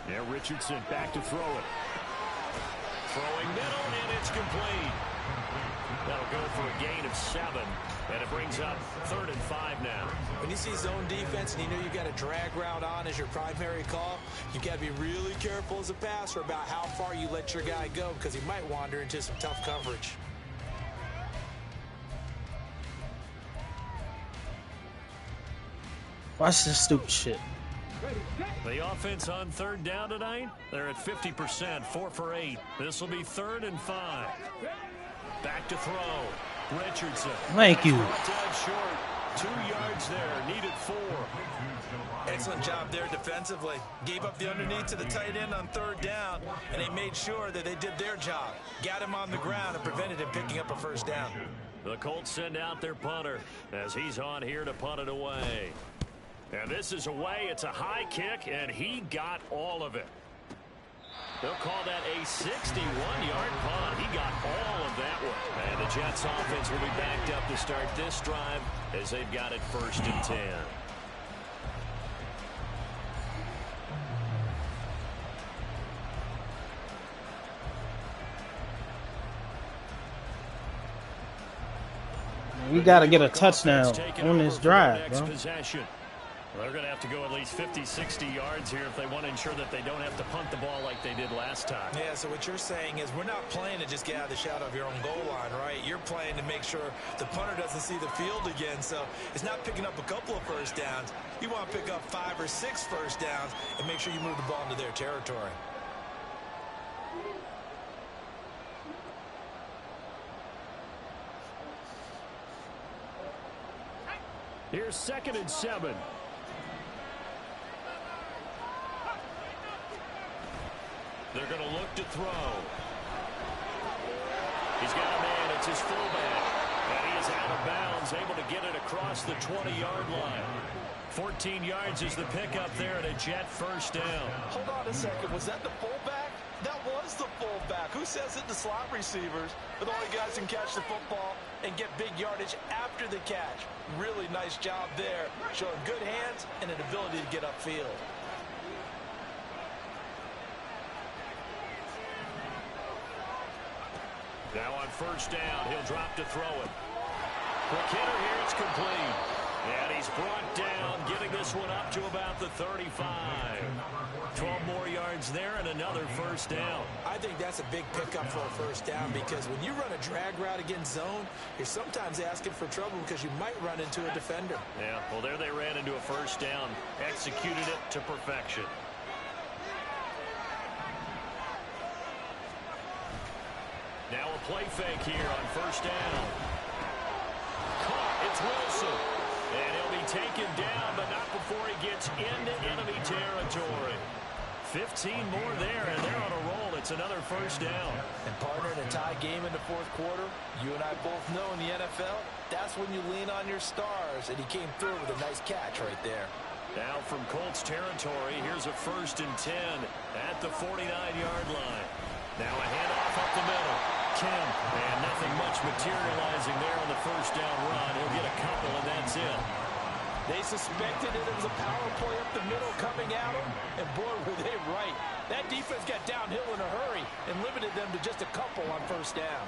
Yeah, Richardson back to throw it. Throwing middle, and it's complete. That'll go for a gain of 7, and it brings up 3rd and 5 now. When you see zone defense and you know you got a drag route on as your primary call, you got to be really careful as a passer about how far you let your guy go because he might wander into some tough coverage. Watch this stupid shit. The offense on 3rd down tonight, they're at 50%, 4 for 8. This will be 3rd and 5. Back to throw. Richardson. Thank you. Short. 2 yards there. Needed 4. Excellent job there defensively. Gave up the underneath to the tight end on 3rd down, and they made sure that they did their job. Got him on the ground and prevented him picking up a 1st down. The Colts send out their punter as he's on here to punt it away. And this is away. It's a high kick, and he got all of it. They'll call that a 61-yard punt. He got all of that one. And the Jets offense will be backed up to start this drive as they've got it 1st and 10. We got to get a touchdown on this drive, bro. Possession. They're going to have to go at least 50, 60 yards here if they want to ensure that they don't have to punt the ball like they did last time. Yeah, so what you're saying is we're not playing to just get out of the shadow of your own goal line, right? You're you're playing to make sure the punter doesn't see the field again. So it's not picking up a couple of first downs. You want to pick up 5 or 6 first downs and make sure you move the ball into their territory. Here's 2nd and 7. They're going to look to throw. He's got a man. It's his fullback. And he is out of bounds, able to get it across the 20-yard line. 14 yards is the pickup there and a Jet first down. Hold on a second. Was that the fullback? That was the fullback. Who says it? The slot receivers are the only guys who can catch the football and get big yardage after the catch. Really nice job there, showing good hands and an ability to get upfield. Now on first down, he'll drop to throw it. Quick hitter here, it's complete. And he's brought down, getting this one up to about the 35. 12 more yards there and another first down. I think that's a big pickup for a first down because when you run a drag route against zone, you're sometimes asking for trouble because you might run into a defender. Yeah, well, there they ran into a first down. Executed it to perfection. Now a play fake here on first down. Caught, it's Wilson. And he'll be taken down, but not before he gets into enemy territory. 15 more there, and they're on a roll. It's another first down. And partner, in a tie game in the fourth quarter, you and I both know in the NFL, that's when you lean on your stars, and he came through with a nice catch right there. Now from Colts territory, here's a 1st and 10 at the 49-yard line. Now a handoff up the middle. Kim, and nothing much materializing there on the first down run. He'll get a couple, and that's it. They suspected it was a power play up the middle coming at them, and boy, were they right. That defense got downhill in a hurry and limited them to just a couple on first down.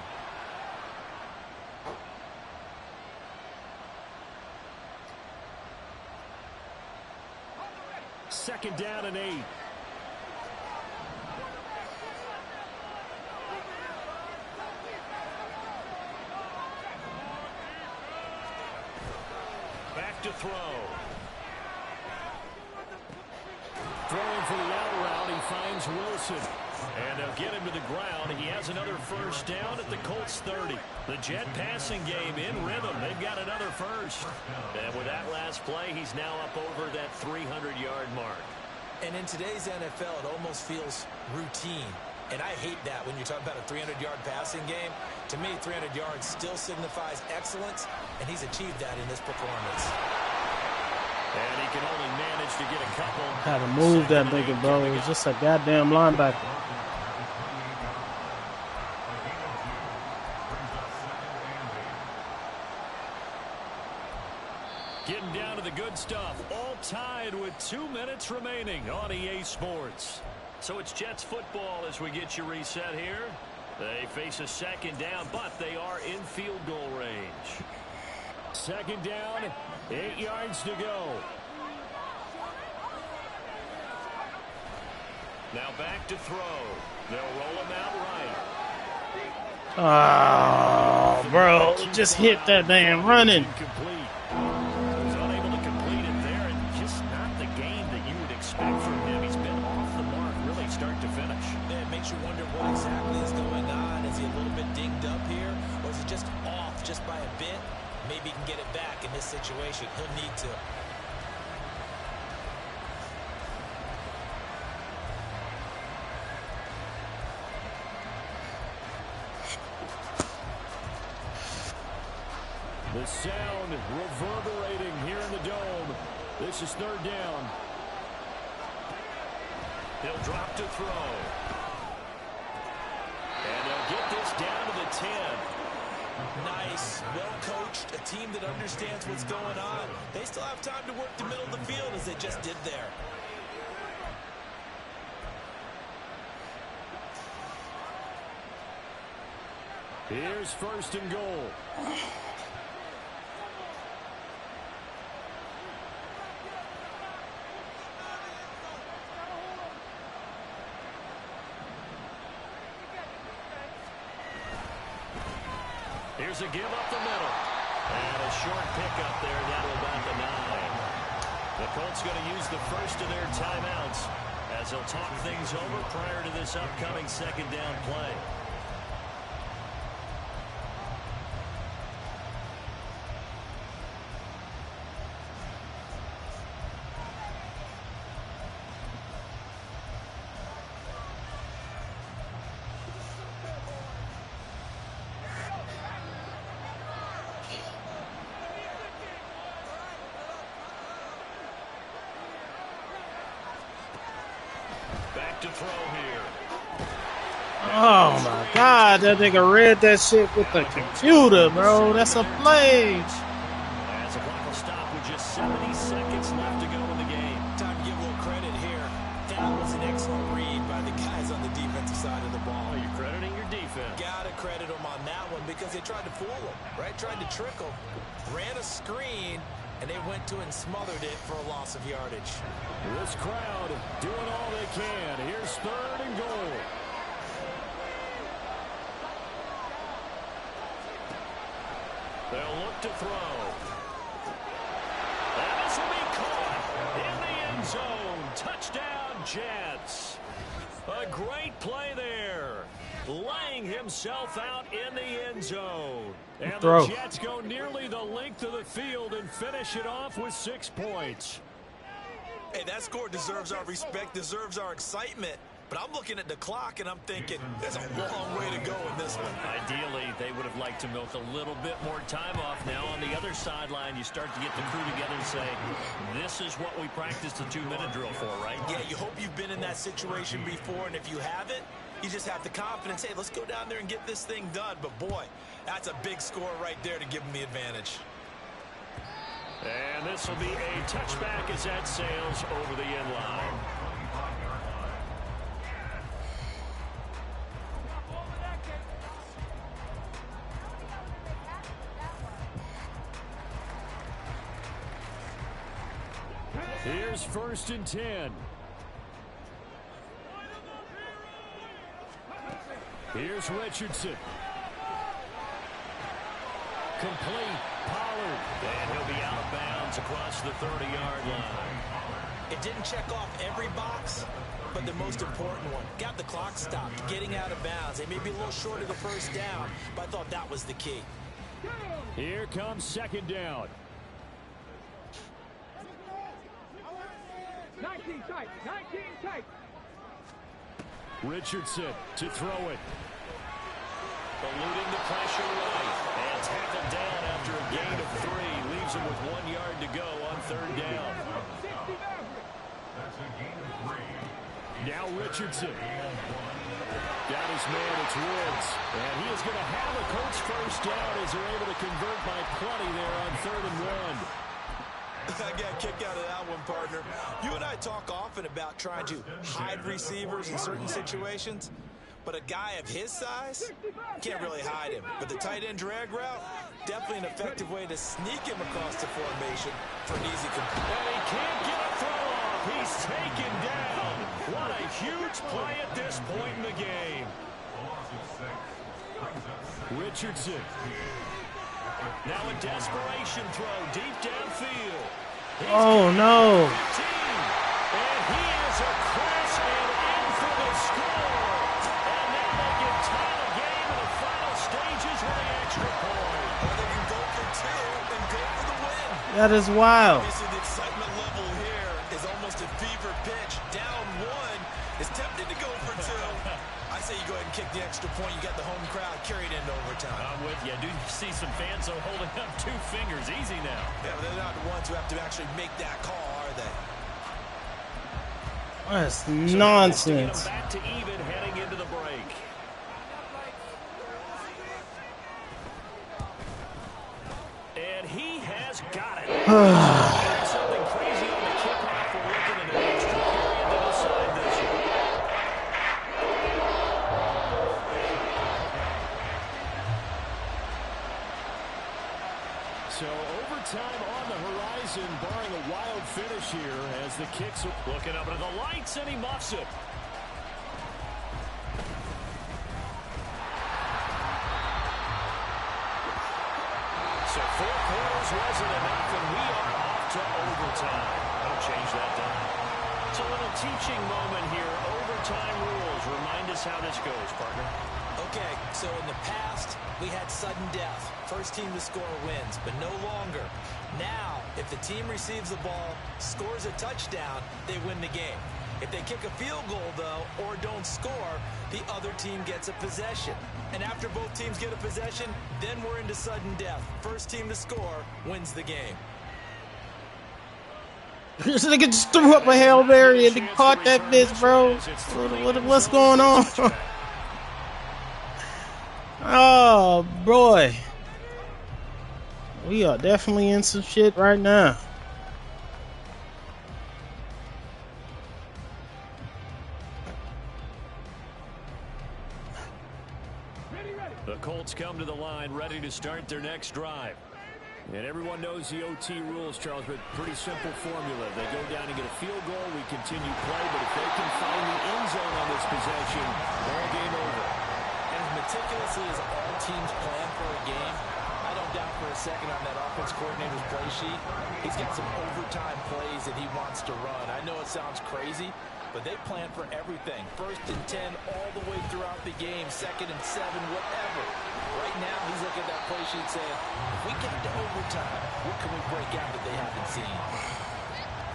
Second down and 8. Back to throw. Throwing for the out route, he finds Wilson. And they'll get him to the ground. He has another first down at the Colts 30. The Jet passing game in rhythm. They've got another first. And with that last play, he's now up over that 300-yard mark. And in today's NFL, it almost feels routine. And I hate that when you're talking about a 300-yard passing game. To me, 300 yards still signifies excellence, and he's achieved that in this performance. And he can only manage to get a couple. Had to move that nigga, bro. It was just a goddamn linebacker. Getting down to the good stuff. All tied with 2 minutes remaining on EA Sports. So it's Jets football as we get you reset here. They face a second down, but they are in field goal range. Second down, 8 yards to go. Now back to throw. They'll roll him out right. Oh, bro. Just hit that damn running. Complete. He's unable to complete it there, and just not the game that you would expect from him. He's been off the mark really start to finish. Yeah, it makes you wonder what exactly is going on. Is he a little bit dinged up here, or is he just off just by a bit? Maybe he can get it back in this situation. He'll need to. The sound reverberating here in the dome. This is third down. He'll drop to throw. And they'll get this down to the 10. Nice, well coached, a team that understands what's going on. They still have time to work the middle of the field as they just did there. Here's first and goal. Here's a give up the middle. And a short pickup there down to about the 9. The Colts going to use the first of their timeouts as they'll talk things over prior to this upcoming second down play. To throw here. Oh my God, that nigga read that shit with the computer, bro. That's a play. As the clock will stop with just 70 seconds left to go in the game. Time to give a little credit here. That was an excellent read by the guys on the defensive side of the ball. Oh, you're crediting your defense. Gotta credit them on that one because they tried to fool them, right? Tried to trick them. Ran a screen, and they went to it and smothered it for a loss of yardage. This crowd doing all they can. Here's 3rd and goal. They'll look to throw. And this will be caught in the end zone. Touchdown, Jets. A great play there. Laying himself out in the end zone. And the Jets go nearly the length of the field and finish it off with 6 points. Hey, that score deserves our respect, deserves our excitement. But I'm looking at the clock, and I'm thinking, there's a long way to go in this one. Ideally, they would have liked to milk a little bit more time off. Now, on the other sideline, you start to get the crew together and say, this is what we practiced the 2-minute drill for, right? Yeah, you hope you've been in that situation before, and if you haven't, you just have the confidence, hey, let's go down there and get this thing done. But, boy, that's a big score right there to give them the advantage. And this will be a touchback as that sails over the end line. Here's 1st and 10. Here's Richardson. Complete. Pollard. And he'll be out of bounds across the 30-yard line. It didn't check off every box, but the most important one. Got the clock stopped, getting out of bounds. They may be a little short of the first down, but I thought that was the key. Here comes 2nd down. 19 tight, 19 tight. Richardson to throw it. Eluding the pressure right. And tackled down after a gain of 3. Leaves him with 1 yard to go on 3rd down. Now Richardson. Got his man, it's Woods. And he is going to have the Colts first down as they're able to convert by plenty there on 3rd and 1. I got a kick out of that one, partner. You and I talk often about trying to hide receivers in certain situations, but a guy of his size can't really hide him. But the tight end drag route, definitely an effective way to sneak him across the formation for an easy complete. And he can't get a throw off. He's taken down. What a huge play at this point in the game. Richardson. Now a desperation throw deep downfield. Oh, no. 15, and he is across and in for the score. And now they can tie the game in the final stages with the extra point. Or they can go for 2 and go for the win. That is wild. Obviously, the excitement level here is almost a fever pitch. Down 1 is tempted to go for 2. I say you go ahead and kick the extra point. You got the home crowd carried into overtime. I'm with you. I do see some fans though holding up 2 fingers. Easy now. Yeah, but they're not the ones who have to actually make that call, are they? That's So nonsense. back to even heading into the break. And he has got it. Something crazy on the kickoff. We're looking at an extra period to decide this one. So overtime on the horizon, barring a wild finish here as the kicks are Looking up at the lights, and he muffs it. So 4 quarters wasn't enough, and we are off to overtime. Don't change that down. It's a little teaching moment here. Overtime rules. Remind us how this goes, partner. Okay, so in the past, we had sudden death. First team to score wins, but no longer. Now, if the team receives the ball, scores a touchdown, they win the game. If they kick a field goal, though, or don't score, the other team gets a possession. And after both teams get a possession, then we're into sudden death. First team to score wins the game. This nigga just threw up a Hail Mary and he caught that bitch, bro. What's going on? Oh, boy. We are definitely in some shit right now. The Colts come to the line ready to start their next drive. And everyone knows the OT rules, Charles, but pretty simple formula. They go down and get a field goal, we continue play, but if they can find the end zone on this possession, all game over. And as meticulously as all teams plan for a game, I don't doubt for a second on that offense coordinator's play sheet, he's got some overtime plays that he wants to run. I know it sounds crazy, but they plan for everything. 1st and 10 all the way throughout the game, 2nd and 7, whatever. Right now, he's looking at that play sheet saying, if we get to overtime, what can we break out that they haven't seen?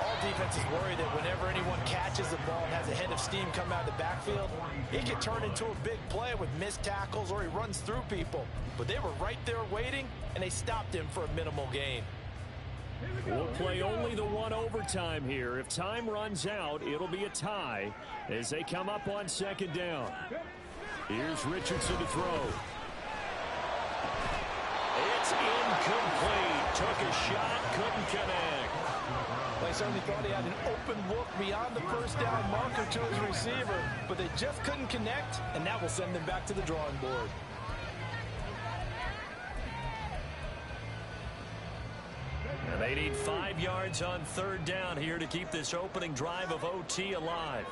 All defenses worry that whenever anyone catches the ball and has a head of steam come out of the backfield, it can turn into a big play with missed tackles or he runs through people. But they were right there waiting, and they stopped him for a minimal gain. We'll play only the one overtime here. If time runs out, it'll be a tie as they come up on 2nd down. Here's Richardson to throw. It's incomplete. Took a shot, couldn't connect. They certainly thought he had an open look beyond the 1st down marker to his receiver, but they just couldn't connect, and that will send them back to the drawing board. And they need 5 yards on 3rd down here to keep this opening drive of OT alive.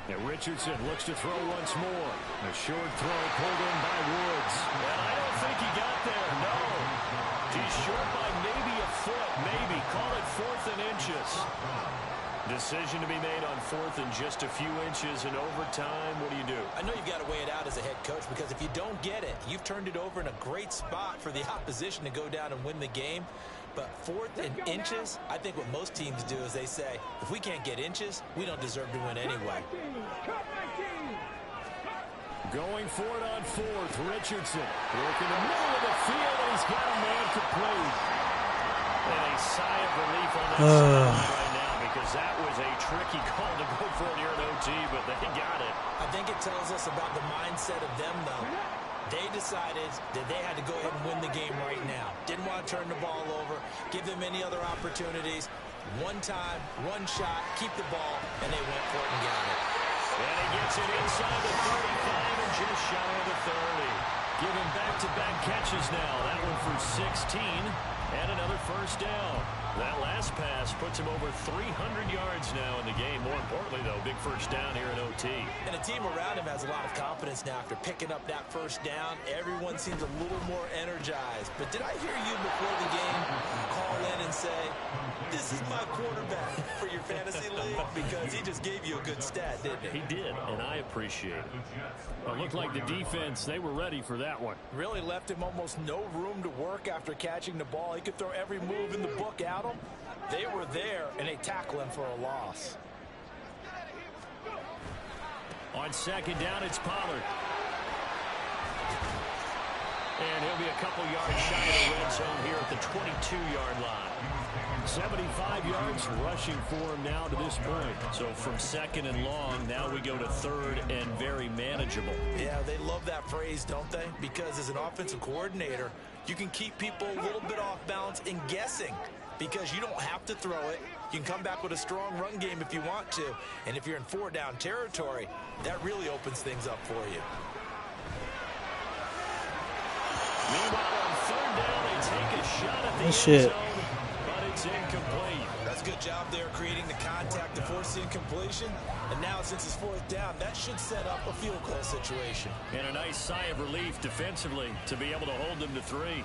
And Richardson looks to throw once more. A short throw pulled in by Woods. And I don't think he got there, no. He's short by maybe a foot, maybe. Call it 4th and inches. Decision to be made on 4th and just a few inches in overtime. What do you do? I know you've got to weigh it out as a head coach, because if you don't get it, you've turned it over in a great spot for the opposition to go down and win the game. But 4th and inches, I think what most teams do is they say, if we can't get inches, we don't deserve to win anyway. Going for it on 4th, Richardson. Working the middle of the field, and he's got a man complete. And a sigh of relief on that side right now, because that was a tricky call to go for it here at OT, but they got it. I think it tells us about the mindset of them, though. They decided that they had to go ahead and win the game right now. Didn't want to turn the ball over, give them any other opportunities. One time, one shot, keep the ball, and they went for it and got it. And he gets it inside the 35 and just shy of the 30. Giving back-to-back catches now. That one for 16 and another 1st down. That last pass puts him over 300 yards now in the game. More importantly, though, big 1st down here in OT. And the team around him has a lot of confidence now after picking up that 1st down. Everyone seems a little more energized. But did I hear you before the game call in and say, this is my quarterback for your fantasy league? Because he just gave you a good stat, didn't he? He did, and I appreciate it. It looked like the defense, they were ready for that one. Really left him almost no room to work after catching the ball. He could throw every move in the book at him. They were there, and they tackle him for a loss. On 2nd down, it's Pollard. And he'll be a couple yards shy of the red zone here at the 22-yard line. 75 yards rushing for him now to this point. So from 2nd and long, now we go to 3rd and very manageable. Yeah, they love that phrase, don't they? Because as an offensive coordinator, you can keep people a little bit off balance and guessing, because you don't have to throw it. You can come back with a strong run game if you want to. And if you're in 4-down territory, that really opens things up for you. Meanwhile, on 3rd down, they take a shot at the shit. end zone. It's incomplete. That's a good job there creating the contact to force the incompletion. And now since it's fourth down, that should set up a field goal situation. And a nice sigh of relief defensively to be able to hold them to 3.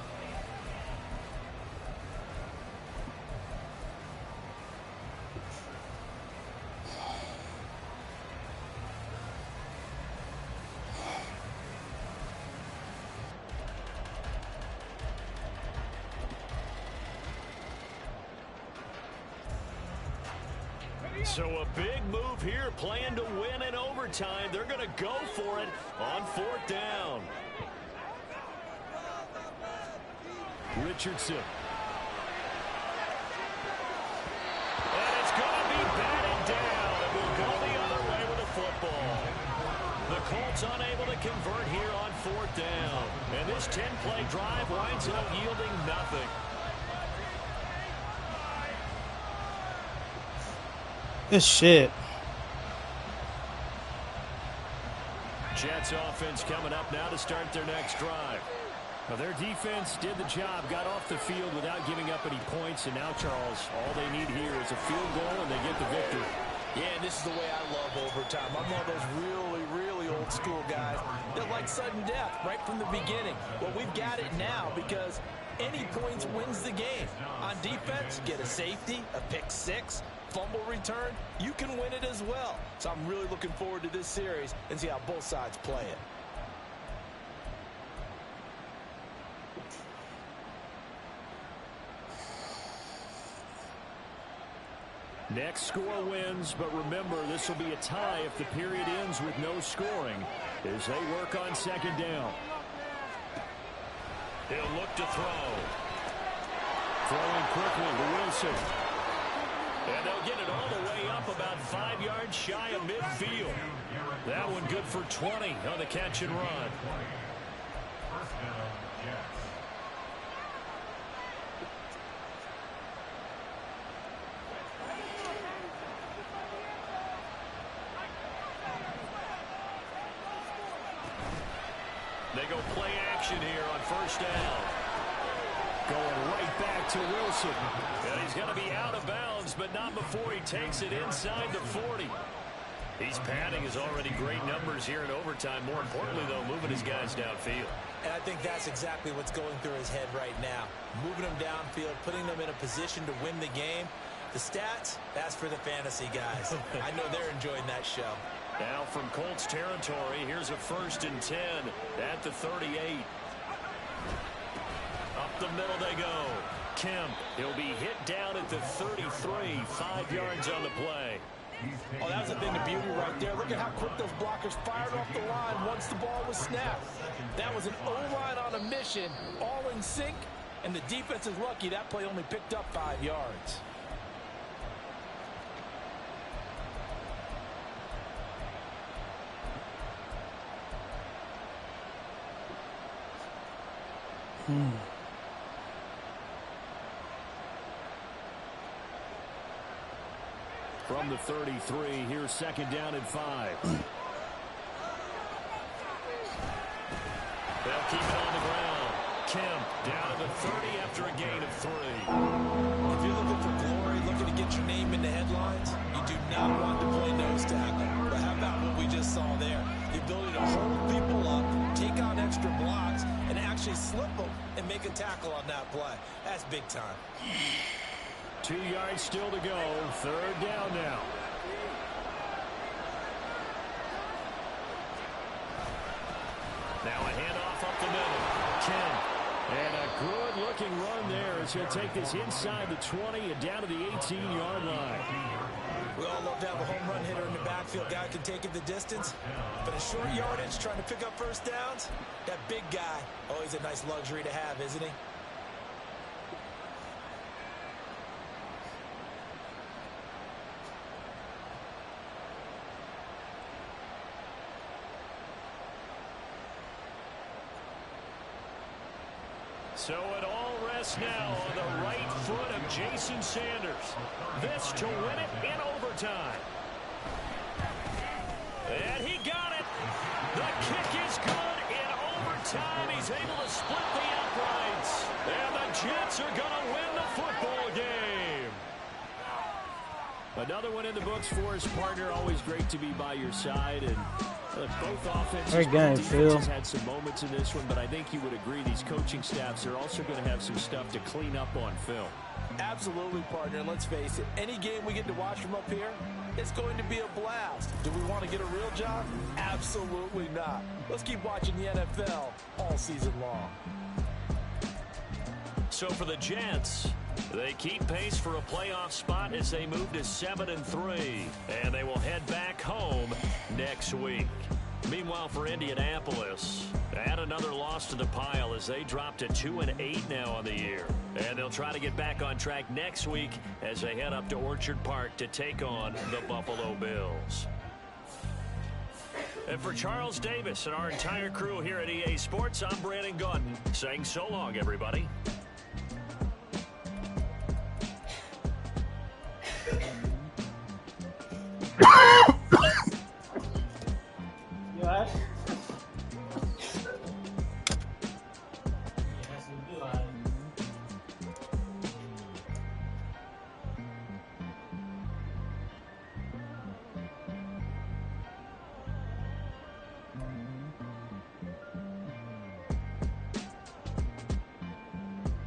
So a big move here, playing to win in overtime. They're going to go for it on 4th down. Richardson. And it's going to be batted down. It will go the other way with the football. The Colts unable to convert here on 4th down. And this 10-play drive winds up yielding nothing. This shit. Jets offense coming up now to start their next drive. Well, their defense did the job, got off the field without giving up any points, and now, Charles, all they need here is a field goal, and they get the victory. Yeah, and this is the way I love overtime. I'm one of those really old school guys that like sudden death right from the beginning. Well, we've got it now because any points wins the game. On defense, get a safety, a pick 6, fumble return, you can win it as well. So I'm really looking forward to this series and see how both sides play it. Next score wins, but remember, this will be a tie if the period ends with no scoring as they work on 2nd down. He'll look to throw. Throwing quickly to Wilson. And they'll get it all the way up about 5 yards shy of midfield. That one good for 20 on the catch and run. First down, Jets. They go play action here on 1st down. Going right back to Wilson. And he's going to be out of bounds, but not before he takes it inside the 40. He's padding his already great numbers here in overtime. More importantly, though, moving his guys downfield. And I think that's exactly what's going through his head right now. Moving them downfield, putting them in a position to win the game. The stats, that's for the fantasy guys. I know they're enjoying that show. Now from Colts territory, here's a 1st and 10 at the 38. Up the middle they go. Kemp, he'll be hit down at the 33, 5 yards on the play. Oh, that was a thing of beauty right there. Look at how quick those blockers fired off the line once the ball was snapped. That was an O-line on a mission, all in sync, and the defense is lucky that play only picked up 5 yards. From the 33, here's 2nd down and 5. They'll keep it on the ground. Kemp down to the 30 after a gain of 3. If you're looking for glory, looking to get your name in the headlines, you do not want to play nose tackle. But how about what we just saw there? The ability to hold people up, take on extra blocks, and actually slip them and make a tackle on that play. That's big time. 2 yards still to go. 3rd down now. Now a handoff up the middle. Kemp. And a good-looking run there as he'll take this inside the 20 and down to the 18-yard line. We all love to have a home run hitter in the backfield. Guy can take it the distance. But a short yardage, trying to pick up 1st downs, that big guy, always a nice luxury to have, isn't he? So it all rests now on the right foot of Jason Sanders. This to win it in overtime. And he got it. The kick is good in overtime. He's able to split the uprights. And the Jets are going to win the football game. Another one in the books for his partner. Always great to be by your side. And both offenses Great game, Phil. had some moments in this one, but I think you would agree these coaching staffs are also going to have some stuff to clean up on film. Absolutely, partner. And let's face it, any game we get to watch from up here, it's going to be a blast. Do we want to get a real job? Absolutely not. Let's keep watching the NFL all season long. So for the Jets, they keep pace for a playoff spot as they move to 7-3, and they will head back home next week. Meanwhile, for Indianapolis, add another loss to the pile as they drop to 2-8 now on the year. And they'll try to get back on track next week as they head up to Orchard Park to take on the Buffalo Bills. And for Charles Davis and our entire crew here at EA Sports, I'm Brandon Gaudin saying so long, everybody.